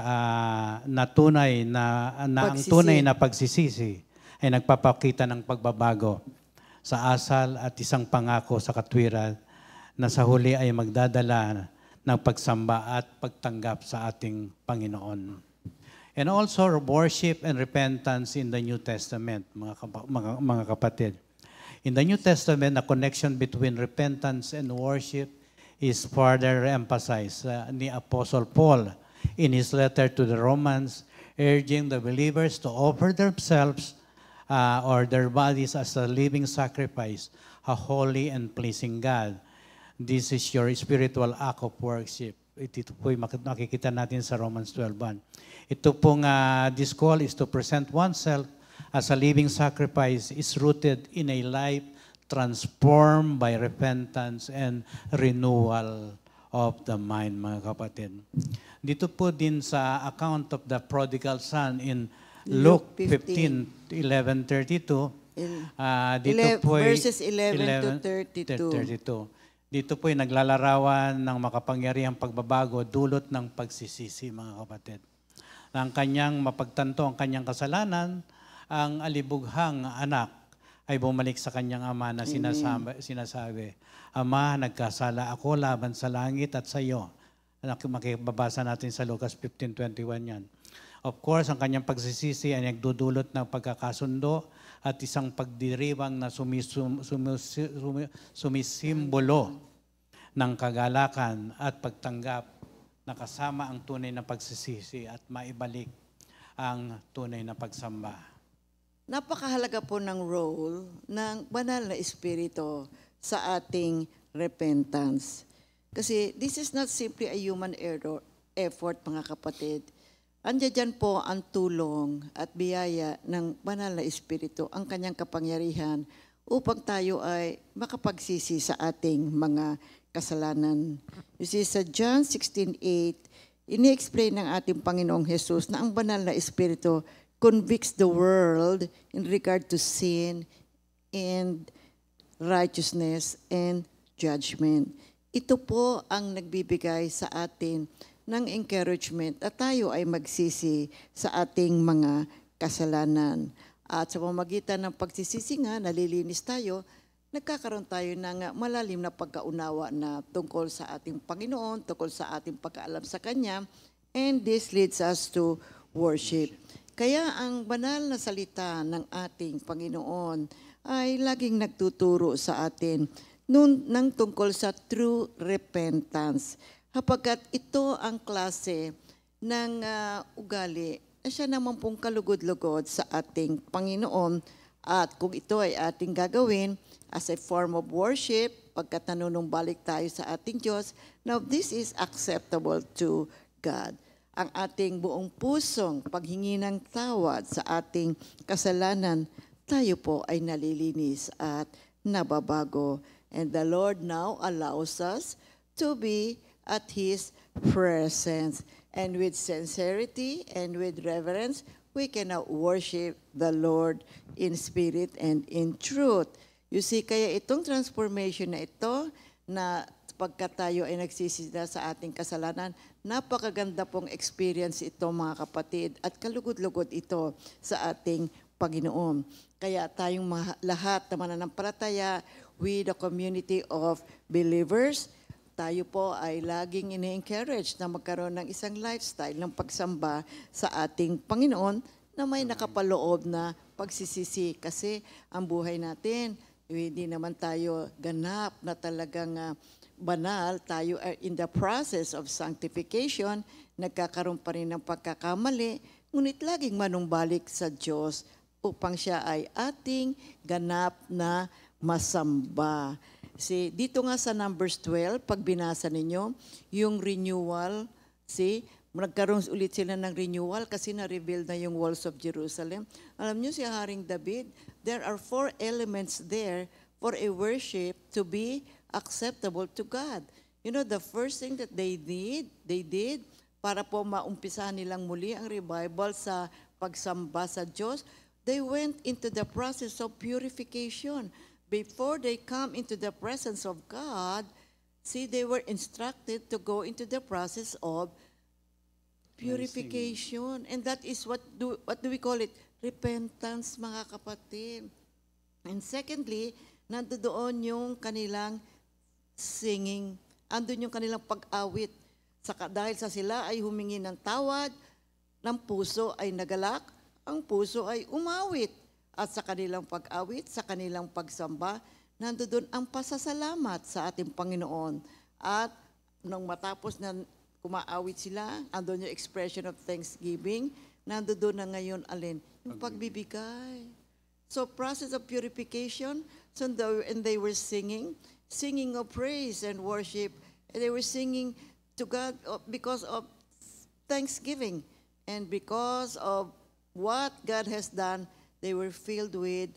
natunay na ang tunay na pagsisisi ay nagpapakita ng pagbabago sa asal at isang pangako sa katwiran na sa huli ay magdadala ng pagsamba at pagtanggap sa ating Panginoon. And also worship and repentance in the New Testament, mga kapatid. In the New Testament, the connection between repentance and worship is further emphasized ni Apostle Paul in his letter to the Romans, urging the believers to offer themselves or their bodies as a living sacrifice, a holy and pleasing God. This is your spiritual act of worship. Ito po makikita natin sa Romans 12:1. Ito pong this call is to present oneself as a living sacrifice is rooted in a life transformed by repentance and renewal of the mind, mga kapatid. Dito po din sa account of the prodigal son in Luke 15:11-32, dito po verses 11 to 32. Dito po ay naglalarawan ng makapangyarihang pagbabago dulot ng pagsisisi, mga kapatid. Ang kanyang mapagtanto ang kanyang kasalanan, ang alibughang anak ay bumalik sa kanyang ama na sinasabi, Ama, nagkasala ako laban sa langit at sa iyo. Makibabasa natin sa Lucas 15:21 yan. Of course, ang kanyang pagsisisi ay nagdudulot ng pagkakasundo at isang pagdiriwang na sumisimbolo ng kagalakan at pagtanggap na kasama ang tunay na pagsisisi at maibalik ang tunay na pagsamba. Napakahalaga po ng role ng banal na espiritu sa ating repentance. Kasi this is not simply a human effort, mga kapatid. Andiyan dyan po ang tulong at biyaya ng banal na espiritu, ang kanyang kapangyarihan upang tayo ay makapagsisi sa ating mga kasalanan. You see, sa John 16:8, ini-explain ng ating Panginoong Jesus na ang banal na espiritu convicts the world in regard to sin and righteousness and judgment. Ito po ang nagbibigay sa atin ng encouragement at tayo ay magsisi sa ating mga kasalanan. At sa pamamagitan ng pagsisisi nga, nalilinis tayo, nagkakaroon tayo ng malalim na pagkaunawa na tungkol sa ating Panginoon, tungkol sa ating pagkaalam sa Kanya, and this leads us to worship. Kaya ang banal na salita ng ating Panginoon ay laging nagtuturo sa atin nang tungkol sa true repentance. Hapagkat ito ang klase ng ugali na siya naman pong kalugod-lugod sa ating Panginoon. At kung ito ay ating gagawin as a form of worship, pagkat nanunumbalik tayo sa ating Diyos, now this is acceptable to God. Ang ating buong pusong paghingi ng tawad sa ating kasalanan, tayo po ay nalilinis at nababago. And the Lord now allows us to be at His presence. And with sincerity and with reverence, we can now worship the Lord in spirit and in truth. You see, kaya itong transformation na ito, na pagkat tayo ay nagsisisi sa ating kasalanan, napakaganda pong experience ito, mga kapatid, at kalugod-lugod ito sa ating Panginoon. Kaya tayong lahat na mananampalataya, we the community of believers, tayo po ay laging ini-encourage na magkaroon ng isang lifestyle ng pagsamba sa ating Panginoon na may nakapaloob na pagsisisi. Kasi ang buhay natin, hindi naman tayo ganap na talagang banal. Tayo are in the process of sanctification, nagkakaroon pa rin ng pagkakamali, ngunit laging manumbalik sa Diyos upang siya ay ating ganap na masamba. See, dito nga sa Numbers 12, pag binasa ninyo, yung renewal, see, nagkaroon ulit sila ng renewal kasi na-reveal na yung walls of Jerusalem. Alam nyo si Haring David, there are 4 elements there for a worship to be acceptable to God. You know, the first thing that they did para po maumpisahan nilang muli ang revival sa pagsamba sa Diyos, they went into the process of purification. Before they come into the presence of God, see, they were instructed to go into the process of purification. And that is what do we call it? Repentance, mga kapatid. And secondly, nandoon yung kanilang singing. Andun yung kanilang pag-awit. Dahil sa sila ay humingi ng tawad, ng puso ay nagalak, ang puso ay umawit. At sa kanilang pag-awit, sa kanilang pagsamba, nandoon ang pasasalamat sa ating Panginoon. At nung matapos na kumaawit sila, andun yung expression of thanksgiving, nandoon na ngayon alin? Yung pagbibigay. So process of purification, and they were singing of praise and worship. And they were singing to God because of thanksgiving. And because of what God has done, they were filled with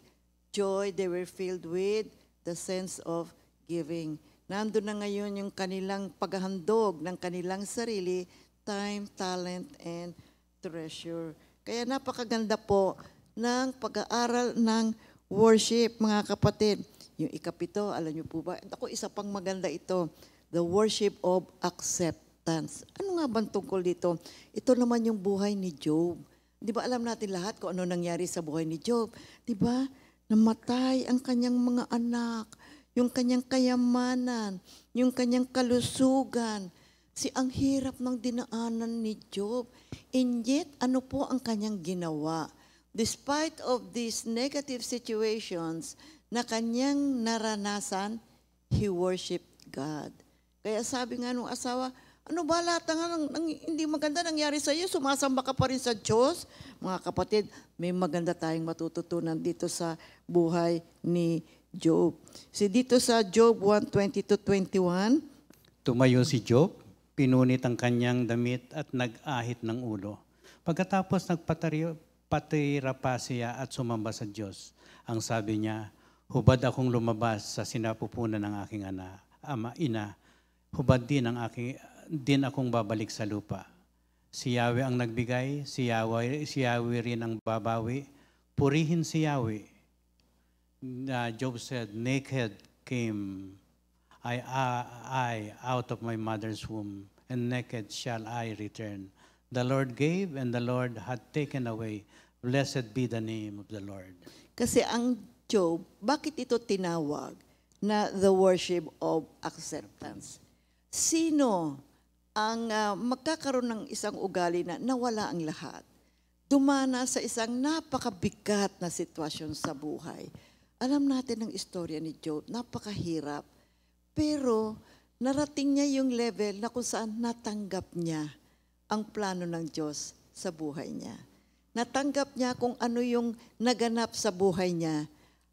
joy. They were filled with the sense of giving. Nandun na ngayon yung kanilang paghahandog ng kanilang sarili, time, talent, and treasure. Kaya napakaganda po ng pag-aaral ng worship, mga kapatid. Yung ikapito, alam niyo po ba? Ako, isa pang maganda ito, the worship of acceptance. Ano nga bang tungkol dito? Ito naman yung buhay ni Job. Di ba alam natin lahat kung ano nangyari sa buhay ni Job? Di ba? Namatay ang kanyang mga anak, yung kanyang kayamanan, yung kanyang kalusugan. Ang hirap ng dinaanan ni Job. And yet, ano po ang kanyang ginawa? Despite of these negative situations na kanyang naranasan, he worshiped God. Kaya sabi nga nung asawa, ano ba lahat ng hindi maganda nangyari sa iyo? Sumasamba ka pa rin sa Diyos? Mga kapatid, may maganda tayong matututunan dito sa buhay ni Job. Dito sa Job 1:20-21, Tumayo si Job, pinunit ang kanyang damit at nag-ahit ng ulo. Pagkatapos nagpatira pa siya at sumamba sa Diyos. Ang sabi niya, hubad akong lumabas sa sinapupunan ng aking ina. Hubad din akong babalik sa lupa. Si Yahweh ang nagbigay, si Yahweh rin ang babawi. Purihin si Yahweh. Job said, naked came I out of my mother's womb, and naked shall I return. The Lord gave, and the Lord had taken away. Blessed be the name of the Lord. kasi ang Job, bakit ito tinawag na the worship of acceptance? Sino ang magkakaroon ng isang ugali na nawala ang lahat? Dumana sa isang napakabigat na sitwasyon sa buhay. Alam natin ang istorya ni Job, napakahirap. Pero narating niya yung level na kung saan natanggap niya ang plano ng Diyos sa buhay niya. Natanggap niya kung ano yung naganap sa buhay niya.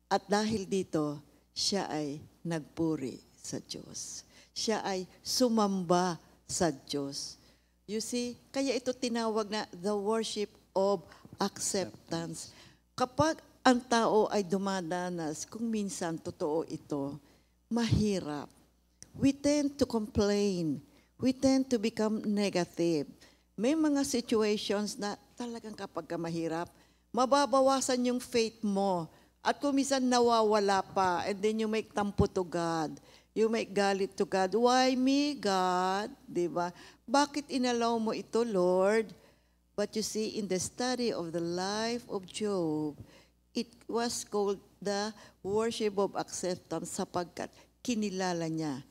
At dahil dito, siya ay nagpuri sa Diyos. Siya ay sumamba sa Diyos. You see, kaya ito tinawag na the worship of acceptance. Kapag ang tao ay dumadanas, kung minsan totoo ito, mahirap. We tend to complain. We tend to become negative. May mga situations na talagang kapag ka mahirap, mababawasan yung faith mo. At kung minsan nawawala pa, and then you make tampo to God. You make galit to God. Why me, God? Diba? Bakit inalaw mo ito, Lord? But you see, in the study of the life of Job, it was called the worship of acceptance sapagkat kinilala niya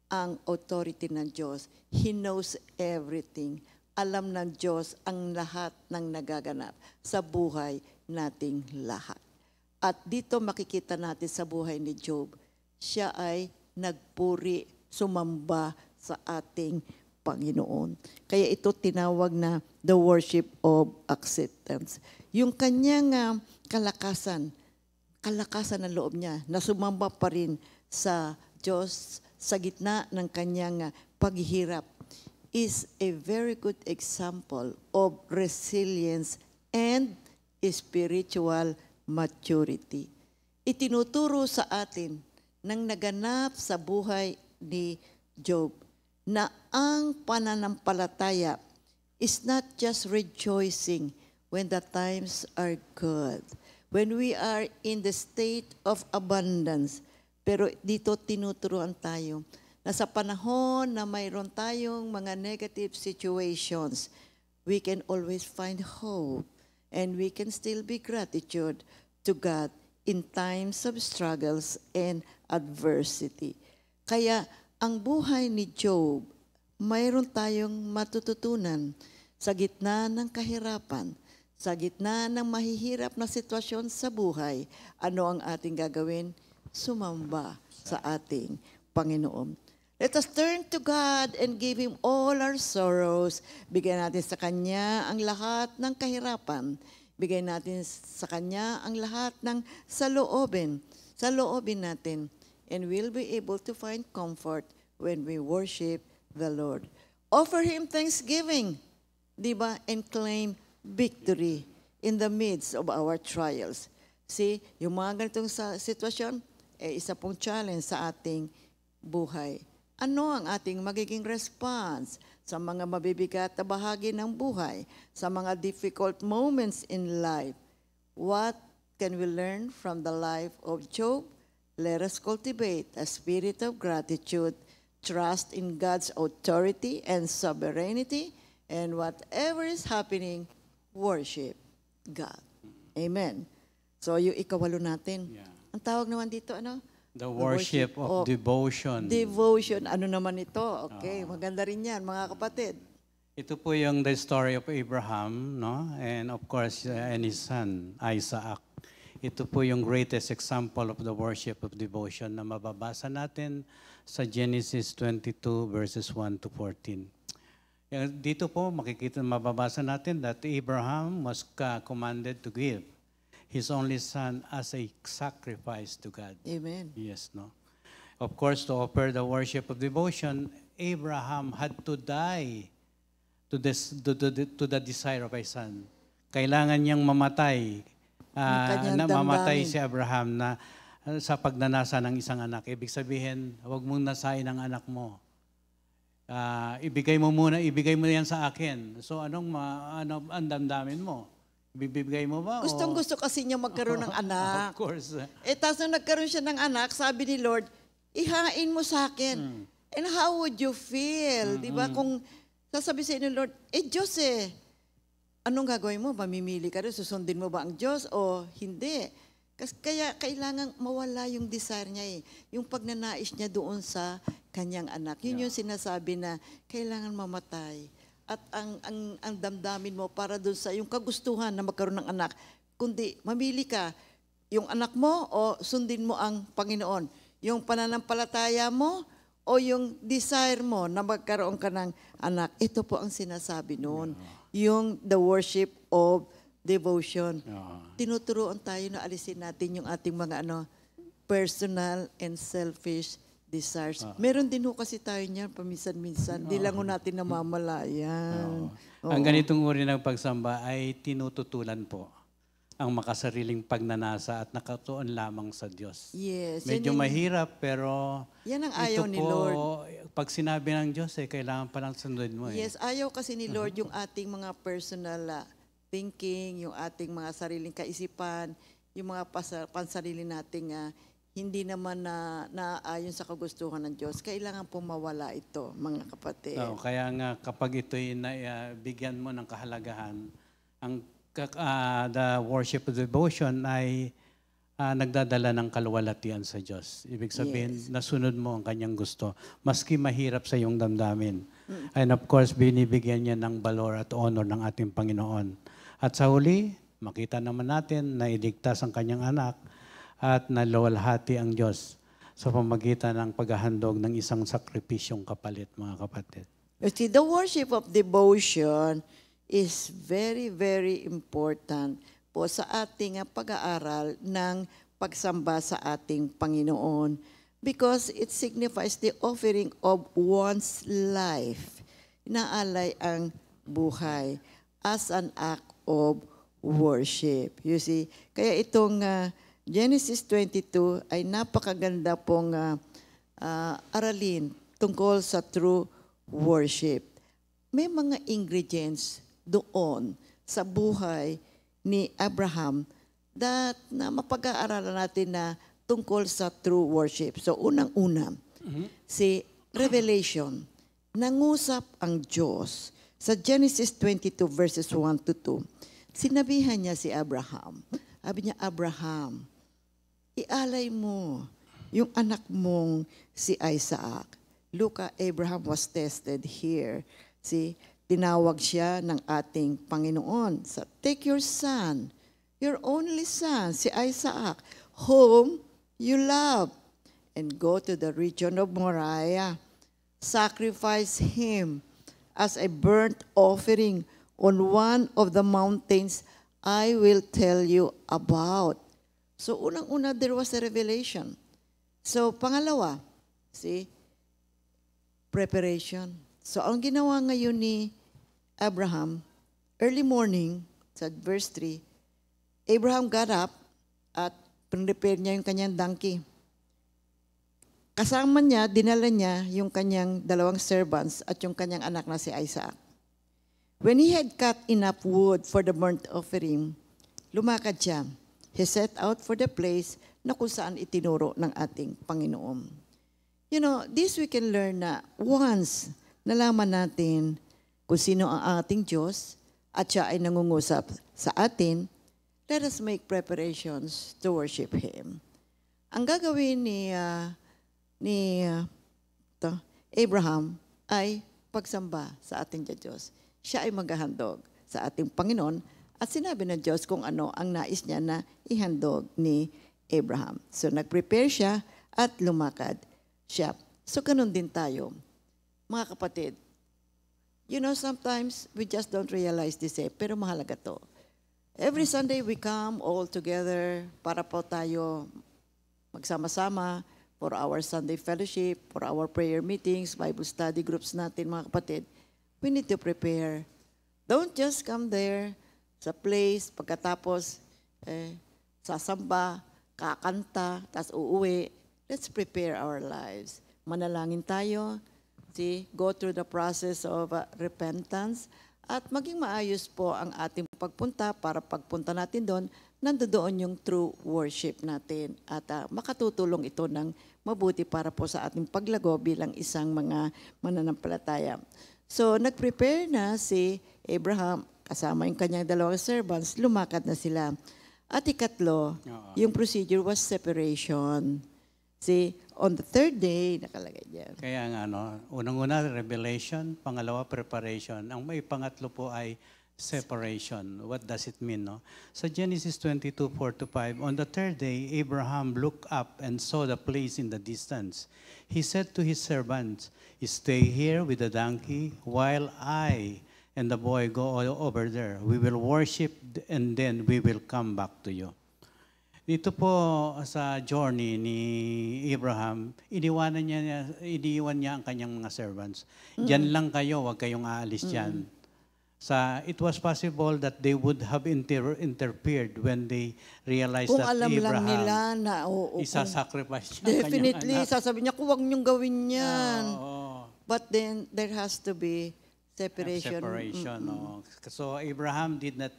ang authority ng Diyos. He knows everything. Alam ng Diyos ang lahat ng nagaganap sa buhay nating lahat. At dito makikita natin sa buhay ni Job, siya ay nagpuri, sumamba sa ating Panginoon. Kaya ito tinawag na the worship of acceptance. Yung kanyang kalakasan ng loob niya, na sumamba pa rin sa Diyos sa gitna ng kanyang paghihirap, is a very good example of resilience and spiritual maturity. Itinuturo sa atin ng naganap sa buhay ni Job na ang pananampalataya is not just rejoicing when the times are good, when we are in the state of abundance. Pero dito tinuturuan tayo na sa panahon na mayroon tayong mga negative situations, we can always find hope and we can still be gratitude to God in times of struggles and adversity. Kaya ang buhay ni Job, mayroon tayong matututunan sa gitna ng kahirapan, sa gitna ng mahihirap na sitwasyon sa buhay. Ano ang ating gagawin? Sumamba sa ating Panginoon. Let us turn to God and give Him all our sorrows. Bigyan natin sa Kanya ang lahat ng kahirapan. Bigyan natin sa Kanya ang lahat ng saloobin natin. And we'll be able to find comfort when we worship the Lord. Offer Him thanksgiving, diba? And claim victory in the midst of our trials. See, yung mga ganitong sitwasyon, isa pong challenge sa ating buhay. Ano ang ating magiging response sa mga mabibigat na bahagi ng buhay, sa mga difficult moments in life? What can we learn from the life of Job? Let us cultivate a spirit of gratitude, trust in God's authority and sovereignty, and whatever is happening, worship God. Amen. So yung ikawalo natin. Yeah. Ang tawag naman dito, ano? The worship of devotion. Devotion. Ano naman ito? Okay, maganda rin yan, mga kapatid. Ito po yung the story of Abraham, no? And of course, and his son, Isaac. Ito po yung greatest example of the worship of devotion na mababasa natin sa Genesis 22 verses 1 to 14. Dito po mababasa natin that Abraham was commanded to give his only son as a sacrifice to God. Amen. Yes, no? Of course, to offer the worship of devotion, Abraham had to die to the desire of his son. Kailangan niyang mamatay. Mamatay si Abraham na sa pagnanasa ng isang anak. Ibig sabihin, huwag mong nasain ang anak mo. Ibigay mo yan sa akin. So ang damdamin mo? Bibigay mo ba? Gustong-gusto kasi niya magkaroon ng anak. Of course. Tapos nung nagkaroon siya ng anak, sabi ni Lord, ihain mo sa akin. And how would you feel? Di ba? Kung sasabi sa inyo, Lord, Diyos anong gagawin mo? Mamimili ka rin? Susundin mo ba ang Diyos o hindi? Kaya kailangan mawala yung desire niya yung pagnanais niya doon sa kanyang anak. Yun yung sinasabi na kailangan mamatay. At ang damdamin mo para doon sa yung kagustuhan na magkaroon ng anak, kundi mamili ka, yung anak mo o sundin mo ang Panginoon. Yung pananampalataya mo o yung desire mo na magkaroon ka ng anak. Ito po ang sinasabi noon. Yung the worship of devotion. Tinuturuan tayo na alisin natin yung ating mga personal and selfish desires. Meron din ho kasi tayo niyan paminsan-minsan. Di lang ho natin namamalayan. Ang ganitong uri ng pagsamba ay tinututulan po ang makasariling pagnanasa at nakatuon lamang sa Diyos. Yes. Medyo mahirap pero yan ang ayaw ito ni po, Lord. pag sinabi ng Diyos kailangan palang sundin mo. Yes, ayaw kasi ni Lord yung ating mga personal thinking, yung ating mga sariling kaisipan, yung mga pansarili nating hindi naman naayon sa kagustuhan ng Diyos. Kailangan po mawala ito, mga kapatid. Kaya nga kapag ito'y bigyan mo ng kahalagahan, ang the worship of devotion ay nagdadala ng kaluwalhatian sa Diyos. Ibig sabihin, nasunod mo ang kanyang gusto, maski mahirap sa iyong damdamin. And of course, binibigyan niya ng valor at honor ng ating Panginoon. At sa huli, makita naman natin na iligtas ang kanyang anak at naluwalhati ang Diyos sa pamagitan ng paghahandog ng isang sakripisyong kapalit, mga kapatid. You see, the worship of devotion is very, very important po sa ating pag-aaral ng pagsamba sa ating Panginoon because it signifies the offering of one's life. Inaalay ang buhay as an act of worship. You see, kaya itong Genesis 22 ay napakaganda pong aralin tungkol sa true worship. May mga ingredients doon sa buhay ni Abraham na mapag-aaralan natin na tungkol sa true worship. So unang-una, si Revelation, nangusap ang Diyos sa Genesis 22 verses 1 to 2. Sinabihan niya si Abraham. Sabi niya, Abraham, ialay mo yung anak mong si Isaac. Abraham was tested here. See, tinawag siya ng ating Panginoon. So, take your son, your only son, si Isaac, whom you love, and go to the region of Moriah. Sacrifice him as a burnt offering on one of the mountains I will tell you about. So, unang-una, there was a revelation. So, pangalawa, see, preparation. So, ang ginawa ngayon ni Abraham, early morning, sa verse 3, Abraham got up at prepare niya yung kanyang donkey. Kasama niya, dinala niya yung kanyang 2 servants at yung kanyang anak na si Isaac. When he had cut enough wood for the burnt offering, lumakad siya. He set out for the place na kung saan itinuro ng ating Panginoon. You know, this we can learn na once nalaman natin kung sino ang ating Diyos at siya ay nangungusap sa atin, let us make preparations to worship Him. Ang gagawin ni Abraham ay pagsamba sa ating Diyos. Siya ay maghahandog sa ating Panginoon at sinabi ng Diyos kung ano ang nais niya na ihandog ni Abraham. So nag-prepare siya at lumakad siya. So ganun din tayo. Mga kapatid, you know, sometimes we just don't realize this pero mahalaga to. Every Sunday we come all together para po tayo magsama-sama for our Sunday fellowship, for our prayer meetings, Bible study groups natin, mga kapatid. We need to prepare. Don't just come there sa place, pagkatapos sasamba, kakanta, tas uuwi. Let's prepare our lives. Manalangin tayo, go through the process of repentance, at maging maayos po ang ating pagpunta para pagpunta natin doon, nandoon yung true worship natin. At makatutulong ito ng mabuti para po sa ating paglago bilang isang mga mananampalataya. So, nag-prepare na si Abraham, kasama yung kanyang dalawang servants, lumakad na sila. At ikatlo, yung procedure was separation. See, on the third day, nakalagay diyan. Kaya nga, unang-una, revelation, pangalawa, preparation. Ang may pangatlo po ay separation. What does it mean, no? Sa Genesis 22:4-5, on the third day, Abraham looked up and saw the place in the distance. He said to his servants, "Stay here with the donkey while I and the boy go over there. We will worship and then we will come back to you." Dito po sa journey ni Abraham, iniwan niya ang kanyang mga servants. Diyan lang kayo, huwag kayong aalis dyan. It was possible that they would have interfered when they realized Kung that alam Abraham lang nila na isasacrifice niya ang definitely, kanyang anak. sasabihin niya, huwag niyong gawin yan. Oo. But then, there has to be separation. So Abraham did not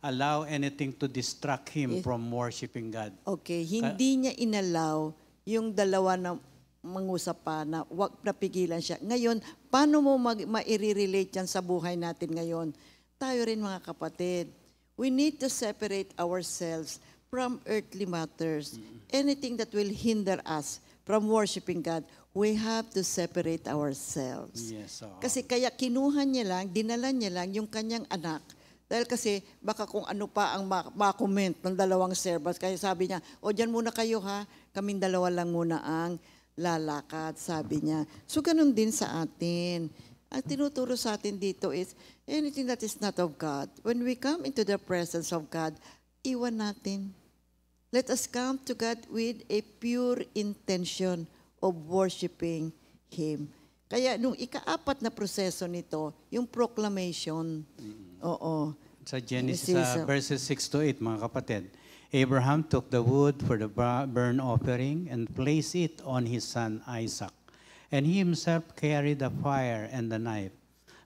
allow anything to distract him from worshiping God. Okay, hindi niya inalaw yung dalawa na mangusap pa na wag napigilan siya. Ngayon, paano mo ma-relate yan sa buhay natin ngayon? Tayo rin mga kapatid, we need to separate ourselves from earthly matters. Anything that will hinder us from worshiping God, we have to separate ourselves. Yes, Kasi kaya kinuha niya lang, dinala niya lang yung kanyang anak. Dahil kasi baka kung ano pa ang ma-comment ng dalawang servants. Kaya sabi niya, dyan muna kayo ha, kaming dalawa lang muna ang lalakad, sabi niya. So ganun din sa atin. Ang tinuturo sa atin dito is, anything that is not of God, when we come into the presence of God, iwan natin. Let us come to God with a pure intention of worshiping Him. Kaya nung ika-4 na proseso nito, yung proclamation, Sa Genesis verses 6-8, mga kapatid, Abraham took the wood for the burnt offering and placed it on his son Isaac. And he himself carried the fire and the knife.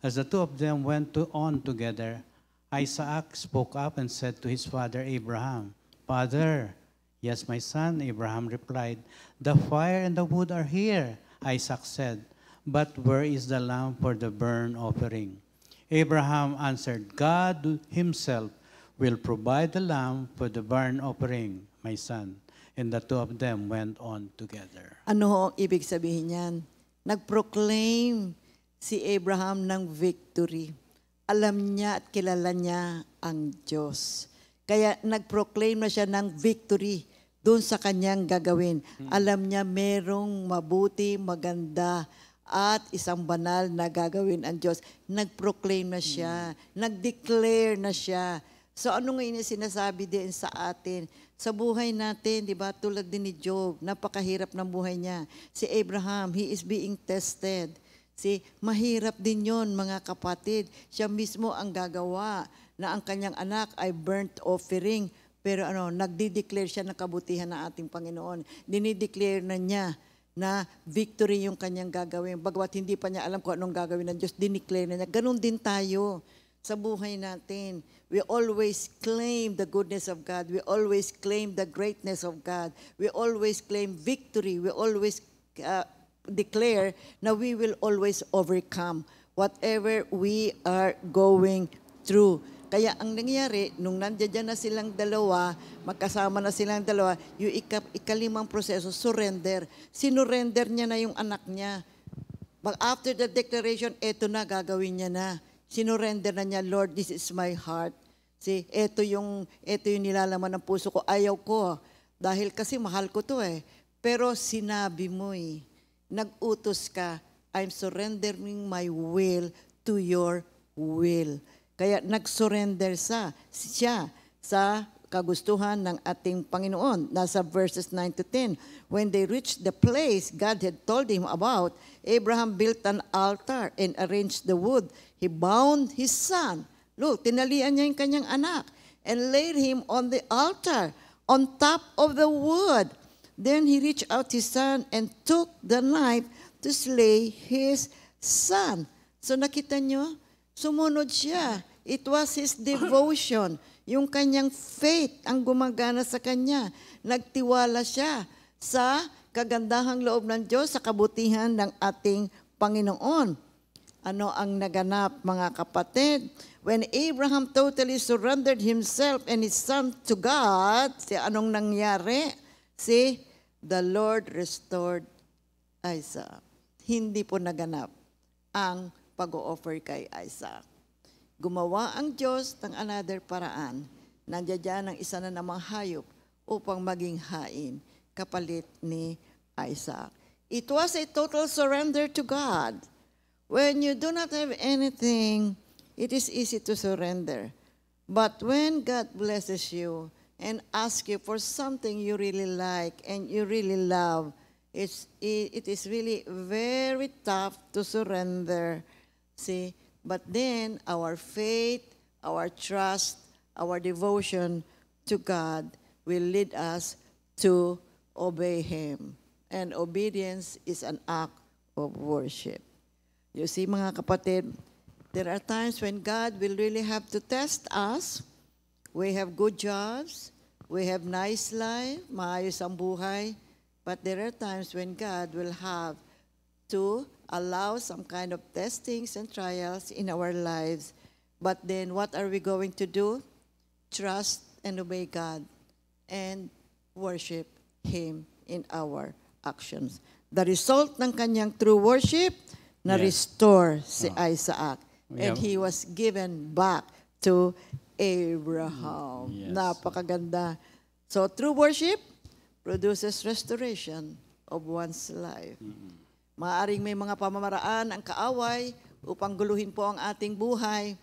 As the two of them went on together, Isaac spoke up and said to his father Abraham, "Father." "Yes, my son," Abraham replied. "The fire and the wood are here," Isaac said. "But where is the lamb for the burnt offering?" Abraham answered, "God himself will provide the lamb for the burnt offering, my son." And the two of them went on together. Ano ang ibig sabihin niyan? Nag-proclaim si Abraham ng victory. Alam niya at kilala niya ang Diyos. Kaya nag-proclaim na siya ng victory doon sa kanyang gagawin. Alam niya merong mabuti, maganda, at isang banal na gagawin ang Diyos. Nag-proclaim na siya. Nag-declare na siya. So ano ngayon yung sinasabi din sa atin? Sa buhay natin, di ba, tulad din ni Job, napakahirap ng buhay niya. Si Abraham, he is being tested. Mahirap din yon mga kapatid. Siya mismo ang gagawa na ang kanyang anak ay burnt offering. Pero nagdi-declare siya ng kabutihan ng ating Panginoon. Dinideclare na niya na victory yung kanyang gagawin. Bagwat hindi pa niya alam kung anong gagawin ng Diyos, dineclare na niya. Ganun din tayo sa buhay natin. We always claim the goodness of God. We always claim the greatness of God. We always claim victory. We always declare na we will always overcome whatever we are going through. Kaya ang nangyari, nung nandiyan na silang dalawa, magkasama na silang dalawa, yung ikalimang proseso, surrender. Sinurrender niya na yung anak niya. After the declaration, eto na, gagawin niya na. Sinurrender na niya, "Lord, this is my heart." Eto yung nilalaman ng puso ko. Ayaw ko. Dahil kasi mahal ko to Pero sinabi mo nag-utos ka, I'm surrendering my will to your will. Kaya nag-surrender siya sa kagustuhan ng ating Panginoon. Nasa verses 9 to 10. When they reached the place God had told him about, Abraham built an altar and arranged the wood. He bound his son. Look, tinalian niya yung kanyang anak and laid him on the altar on top of the wood. Then he reached out his son and took the knife to slay his son. So nakita nyo, sumunod siya. It was his devotion. Yung kanyang faith ang gumagana sa kanya. Nagtiwala siya sa kagandahang loob ng Diyos, sa kabutihan ng ating Panginoon. Ano ang naganap, mga kapatid? When Abraham totally surrendered himself and his son to God, anong nangyari? The Lord restored Isaac. Hindi po naganap ang pag-o-offer kay Isaac. Gumawa ang Diyos ng another paraan. Nandiyan ang isa na namang hayop upang maging hain kapalit ni Isaac. It was a total surrender to God. When you do not have anything, it is easy to surrender. But when God blesses you and asks you for something you really like and you really love, it is really very tough to surrender. But then our faith, our trust, our devotion to God will lead us to obey Him. And obedience is an act of worship. You see, mga kapatid, there are times when God will really have to test us. We have good jobs, we have nice life, maayos ang buhay, but there are times when God will have to allow some kind of testings and trials in our lives. But then what are we going to do? Trust and obey God and worship Him in our actions. The result ng kanyang true worship, na-restore si Isaac. And he was given back to Abraham. Yes. Napakaganda. So true worship produces restoration of one's life. Maaring may mga pamamaraan ang kaaway upang guluhin po ang ating buhay,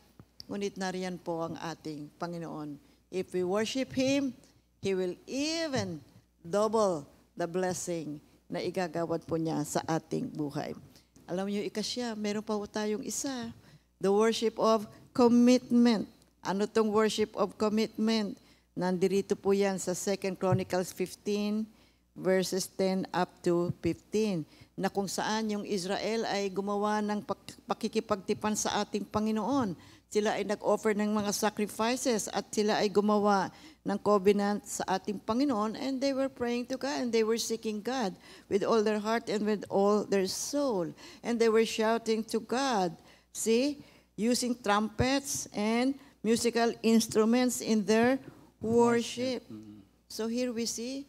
ngunit nariyan po ang ating Panginoon. If we worship Him, He will even double the blessing na igagawad po niya sa ating buhay. Alam niyo, ikasya, meron pa po tayong isa, the worship of commitment. Ano tong worship of commitment? Nandirito po yan sa 2 Chronicles 15, verses 10 up to 15, na kung saan yung Israel ay gumawa ng pakikipagtipan sa ating Panginoon. Sila ay nag-offer ng mga sacrifices at sila ay gumawa ng covenant sa ating Panginoon, and they were praying to God and they were seeking God with all their heart and with all their soul. And they were shouting to God, using trumpets and musical instruments in their worship. So here we see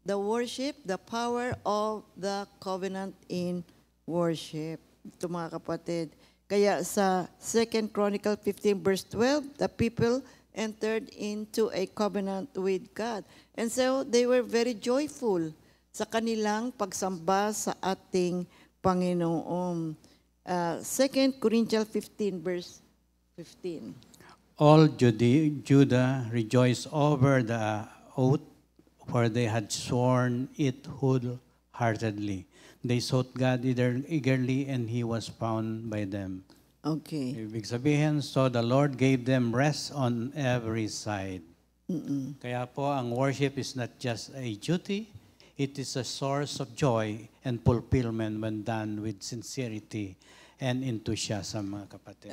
the worship, the power of the covenant in worship. Ito mga kapatid. Kaya sa 2 Chronicles 15 verse 12, the people entered into a covenant with God. And so they were very joyful sa kanilang pagsamba sa ating Panginoon. 2 Corinthians 15 verse 15. All Judah rejoiced over the oath, for they had sworn it wholeheartedly. They sought God eagerly, and He was found by them. Okay. Ibig sabihin, so the Lord gave them rest on every side. Kaya po, ang worship is not just a duty, it is a source of joy and fulfillment when done with sincerity and enthusiasm, mga kapatid.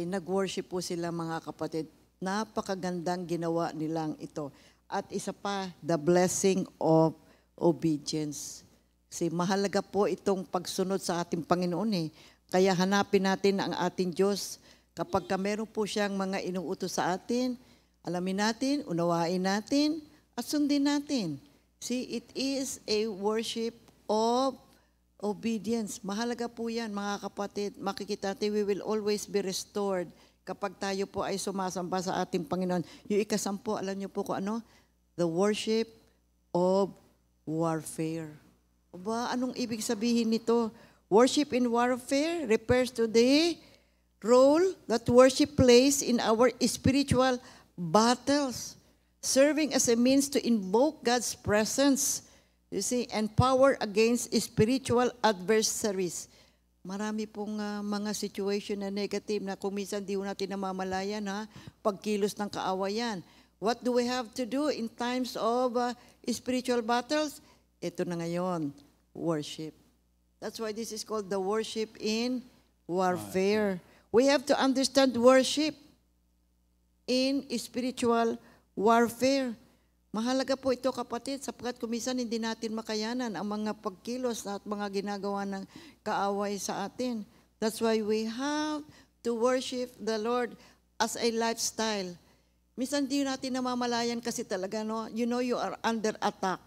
Nag-worship po sila, mga kapatid. Napakagandang ginawa nilang ito. At isa pa, the blessing of obedience. Kasi mahalaga po itong pagsunod sa ating Panginoon eh. Kaya hanapin natin ang ating Diyos. Kapag meron po siyang mga inuutos sa atin, alamin natin, unawain natin, at sundin natin. See, it is a worship of obedience. Mahalaga po yan, mga kapatid. Makikita natin, we will always be restored kapag tayo po ay sumasamba sa ating Panginoon. Yung ikasampu, alam niyo po kung ano? The worship of warfare. Aba, anong ibig sabihin nito? Worship in warfare refers to the role that worship plays in our spiritual battles, serving as a means to invoke God's presence, you see, and power against spiritual adversaries. Marami pong mga situation na negative na kung minsan di natin namamalayan, pagkilos ng kaawayan. What do we have to do in times of spiritual battles? Ito na ngayon, worship. That's why this is called the worship in warfare. We have to understand worship in spiritual warfare. Mahalaga po ito, kapatid, sapagkat kumisan hindi natin makayanan ang mga pagkilos at mga ginagawa ng kaaway sa atin. That's why we have to worship the Lord as a lifestyle. Minsan di natin namamalayan kasi talaga, no? You know you are under attack.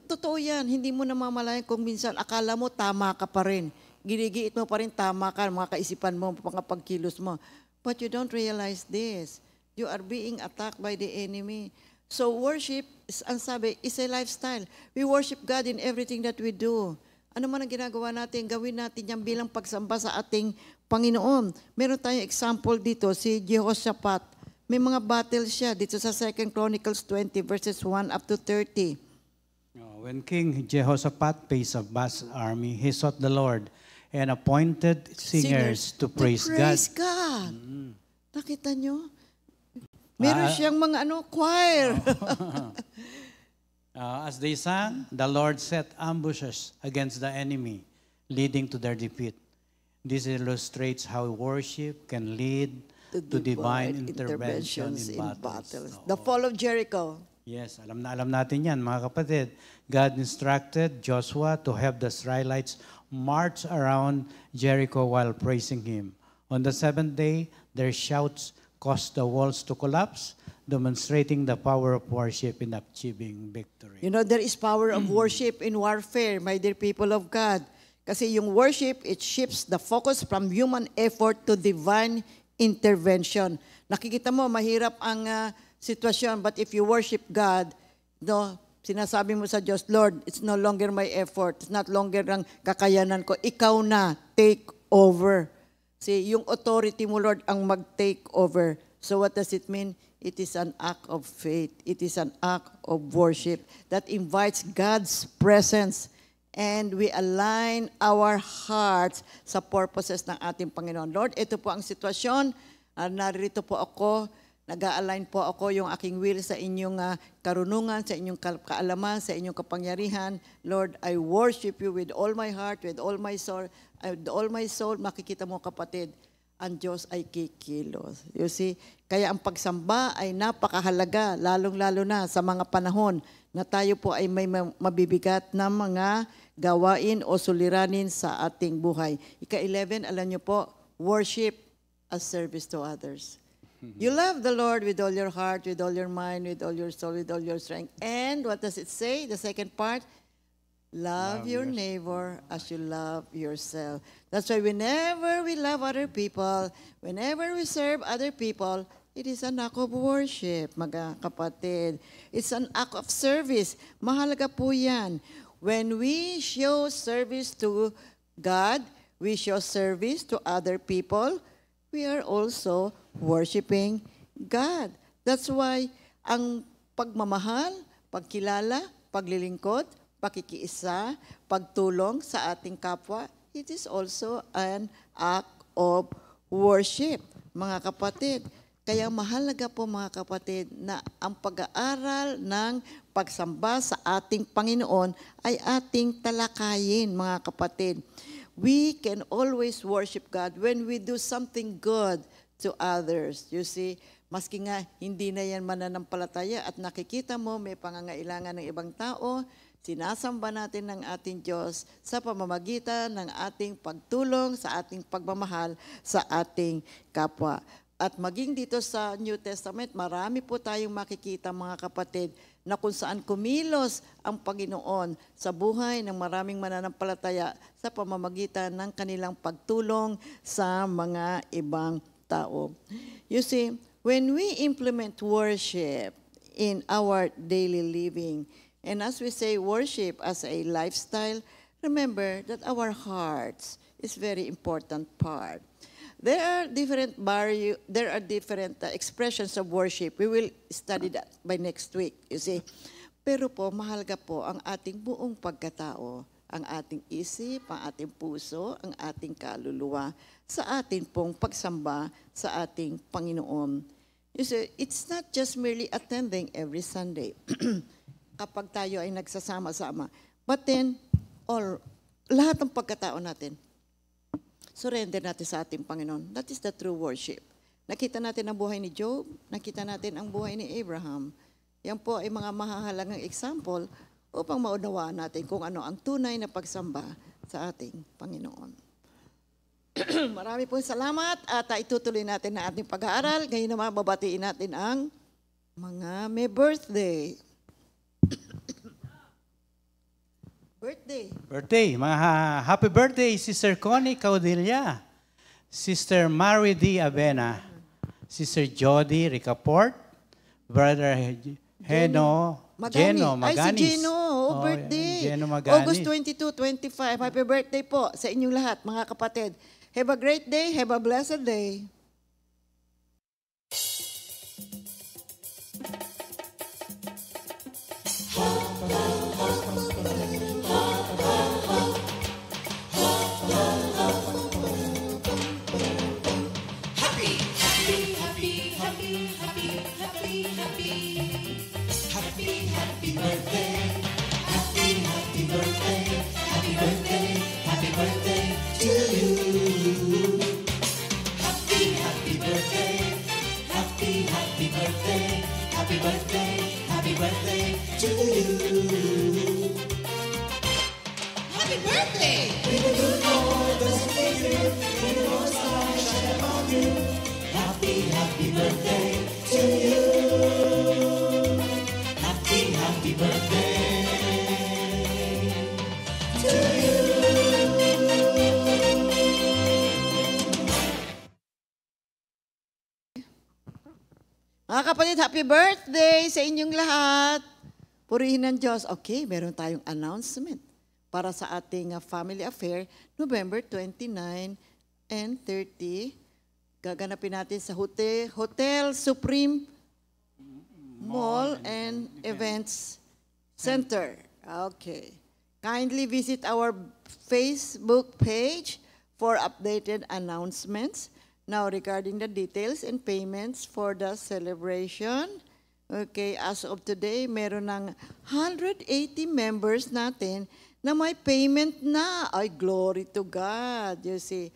Totoo yan, hindi mo namamalayan kung minsan akala mo tama ka pa rin. Ginigiit mo pa rin, tama ka, mga kaisipan mo, mga pagkilos mo. But you don't realize this. You are being attacked by the enemy. So worship, ang sabi, is a lifestyle. We worship God in everything that we do. Ano man ang ginagawa natin, gawin natin yan bilang pagsamba sa ating Panginoon. Meron tayong example dito, si Jehoshaphat. May mga battles siya dito sa 2 Chronicles 20 verses 1 up to 30. When King Jehoshaphat faced a vast army, he sought the Lord and appointed singers to praise God. God. Nakita nyo? Meron siyang mga choir. As they sang, the Lord set ambushes against the enemy, leading to their defeat. This illustrates how worship can lead to divine intervention in battles. The fall of Jericho. Yes, alam natin yan, mga kapatid. God instructed Joshua to have the Israelites march around Jericho while praising Him. On the seventh day, their shouts caused the walls to collapse, demonstrating the power of worship in achieving victory. You know, there is power of worship in warfare, my dear people of God. Kasi yung worship, it shifts the focus from human effort to divine intervention. Nakikita mo, mahirap ang sitwasyon, but if you worship God, no, sinasabi mo sa Diyos, Lord, it's no longer my effort, it's not longer ang kakayanan ko, ikaw na, take over. See, yung authority mo, Lord, ang mag-take over. So what does it mean? It is an act of faith. It is an act of worship that invites God's presence, and we align our hearts sa purposes ng ating Panginoon. Lord, ito po ang sitwasyon. Narito po ako. Nag-a-align po ako yung aking will sa inyong karunungan, sa inyong kaalaman, sa inyong kapangyarihan. Lord, I worship you with all my heart, with all my soul. With all my soul, makikita mo, kapatid, ang Diyos ay kikilos. You see? Kaya ang pagsamba ay napakahalaga, lalong-lalo na sa mga panahon na tayo po ay may mabibigat na mga gawain o suliranin sa ating buhay. Ika-11, alam niyo po, worship as service to others. You love the Lord with all your heart, with all your mind, with all your soul, with all your strength. And what does it say? The second part, love your neighbor as you love yourself. That's why whenever we love other people, whenever we serve other people, it is an act of worship, mga kapatid. It's an act of service. Mahalaga po yan. When we show service to God, we show service to other people, we are also worshiping God. That's why ang pagmamahal, pagkilala, paglilingkod, pakikiisa, pagtulong sa ating kapwa, it is also an act of worship, mga kapatid. Kaya mahalaga po, mga kapatid, na ang pag-aaral ng pagsamba sa ating Panginoon ay ating talakayin, mga kapatid. We can always worship God when we do something good to others. You see, maski nga hindi na yan mananampalataya at nakikita mo may pangangailangan ng ibang tao, sinasamba natin ng ating Diyos sa pamamagitan ng ating pagtulong, sa ating pagmamahal sa ating kapwa. At maging dito sa New Testament, marami po tayong makikita, mga kapatid, na kung saan kumilos ang Panginoon sa buhay ng maraming mananampalataya sa pamamagitan ng kanilang pagtulong sa mga ibang tao. You see, when we implement worship in our daily living, And as we say worship as a lifestyle, remember that our hearts is very important part. There are different expressions of worship. We will study that by next week, you see. Pero po, mahalaga po ang ating buong pagkatao, ang ating isip, ang ating puso, ang ating kaluluwa sa atin pong pagsamba sa ating Panginoon. You see, it's not just merely attending every Sunday kapag tayo ay nagsasama-sama. But then, lahat ng pagkatao natin, surrender natin sa ating Panginoon. That is the true worship. Nakita natin ang buhay ni Job, nakita natin ang buhay ni Abraham. Yan po ay mga mahahalagang example upang maunawaan natin kung ano ang tunay na pagsamba sa ating Panginoon. Marami pong salamat at itutuloy natin na ating pag-aaral. Ngayon naman babatiin natin ang mga may birthday. Birthday. Mga happy birthday, Sister Connie Caudilla, Sister Mary D. Avena, Sister Jody Ricaport, Brother Geno Maganis. Ay, si Geno, birthday. Geno Maganis. August 22, 25. Happy birthday po sa inyong lahat, mga kapatid. Have a great day. Have a blessed day. Mga kapatid, happy birthday sa inyong lahat. Purihin ng Diyos. Okay, meron tayong announcement para sa ating family affair, November 29 and 30. Gaganapin natin sa Hotel Supreme Mall and Events Center. Okay. Kindly visit our Facebook page for updated announcements. Now, regarding the details and payments for the celebration, okay, as of today, meron ng 180 members natin na may payment na. Ay, glory to God. You see,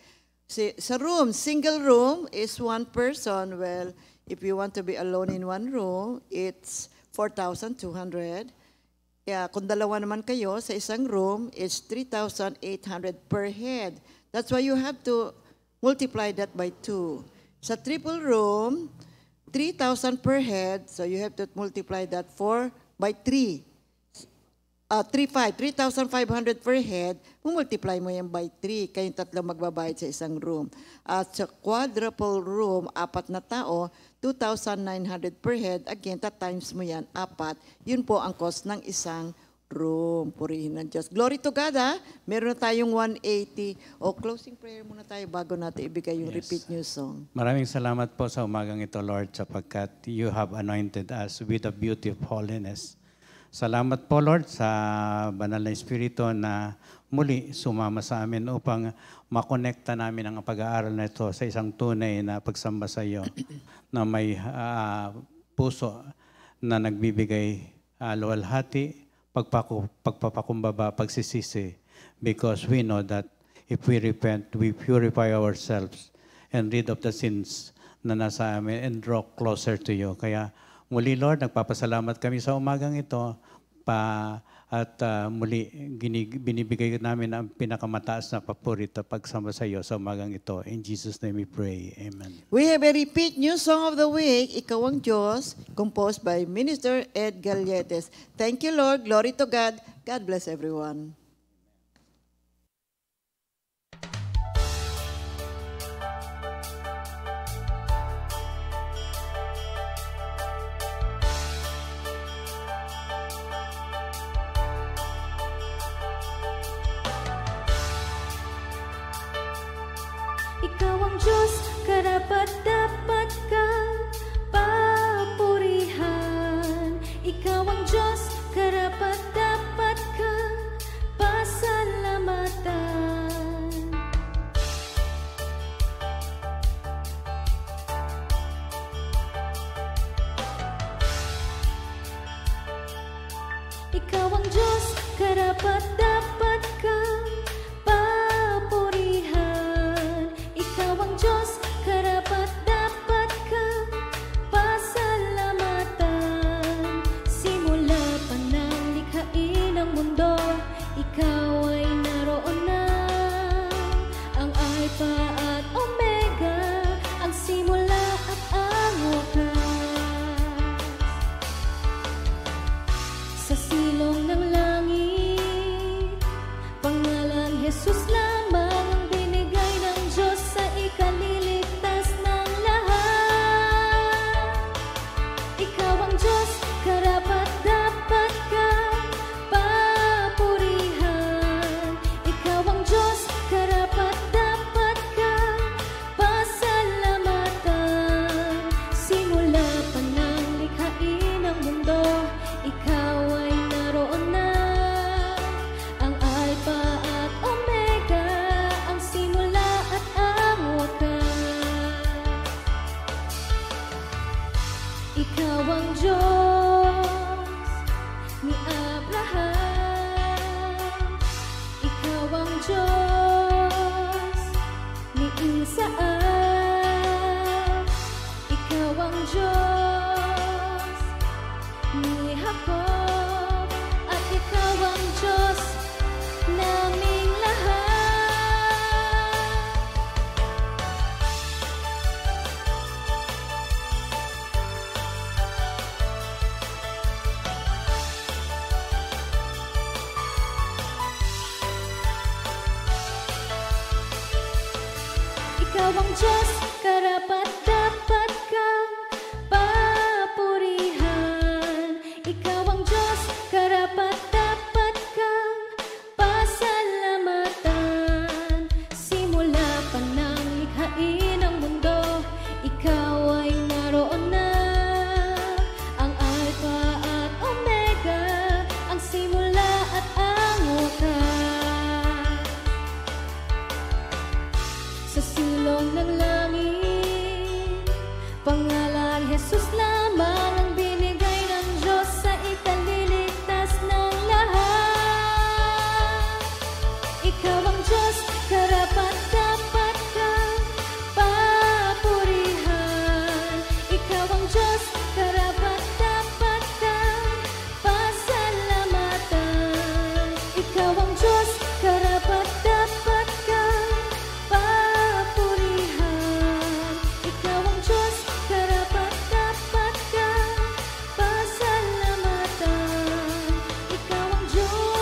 sa room, single room is one person. Well, if you want to be alone in one room, it's 4,200. Yeah, kung dalawa naman kayo sa isang room, it's 3,800 per head. That's why you have to multiply that by 2. Sa triple room, 3,000 per head, so you have to multiply that by 3. 3,500 per head, multiply mo yan by 3. Kayong tatlo magbabayad sa isang room. At sa quadruple room, 4 na tao, 2,900 per head. Again, times mo yan, 4. Yun po ang cost ng isang room. Purihin ng Diyos. Glory to God, ha? Meron na tayong 180. Closing prayer muna tayo bago natin ibigay yung repeat new song. Maraming salamat po sa umagang ito, Lord, sapagkat you have anointed us with the beauty of holiness. Salamat po, Lord, sa banal na Espiritu na muli sumama sa amin upang makonekta namin ang pag-aaral na ito sa isang tunay na pagsamba sa iyo na may puso na nagbibigay luwalhati, pagpapakumbaba, pagsisisi, because we know that if we repent, we purify ourselves and rid of the sins na nasa amin and draw closer to you. Kaya muli, Lord, nagpapasalamat kami sa umagang ito at muli binibigay namin ang pinakamataas na paborito pagsama sa iyo sa umagang ito. In Jesus' name we pray. Amen. We have a repeat new song of the week, Ikaw ang Diyos, composed by Minister Ed Galletes. Thank you, Lord. Glory to God. God bless everyone. Ikaw ang Diyos, karapat-dapat kang papurihan. Ikaw ang Diyos, karapat-dapat kang pasalamatan. Ikaw ang Diyos, karapat-dapat kang papurihan. Ikaw ang Diyos, karapat-dapat kang pasalamatan. Simula pa ng likhain ng mundo, ikaw ay naroon na. Ang Alpha at Omega, ang simula at ang wakas. Sa silong ng langit, pangalan Jesus lamang ang binigay ng Diyos sa ikaliligtas ng lahat. Ikaw ang Diyos, karapat-dapat kang papurihan. Ikaw ang Diyos, karapat-dapat kang pasalamatan. Simula pa ng likhain ng mundo, ikaw ay naroon na. Ang Alpha at Omega, ang simula at ang wakas. Ikaw ang Diyos ni Abraham. Ikaw ang Diyos ni Isaac. Ikaw ang Diyos ni Jacob, at ikaw ang Diyos naming lahat. Ikaw ang Diyos, karapat-dapat kang papurihan. Ikaw ang Diyos, karapat-dapat kang pasalamatan. Simula pa ng likhain ng mundo, ikaw ay naroon na. Ang Alpha at Omega, ang simula at ang wakas. Sa silong ng langit, pangalan Jesus lamang ang binigay ng Diyos sa ikaliligtas ng lahat. Ikaw ang Diyos, karapat-dapat kang papurihan. Ikaw ang Diyos, karapat-dapat kang pasalamatan. Ikaw ang Diyos, karapat-dapat kang papurihan. Ikaw ang Diyos, karapat-dapat kang pasalamatan. Ikaw ang Diyos.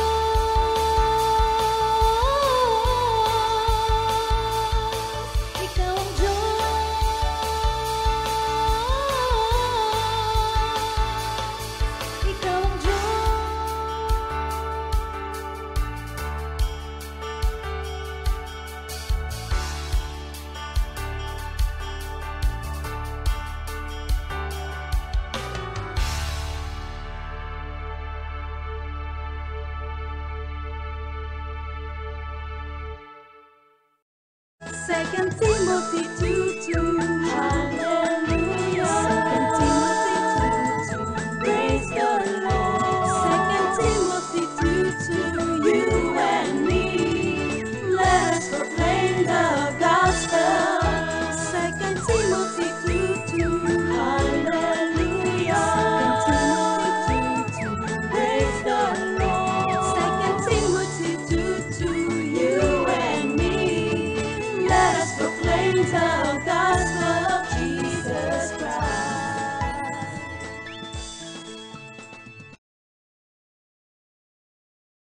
Ikaw ang Diyos. Ikaw ang Diyos. Second Timothy 2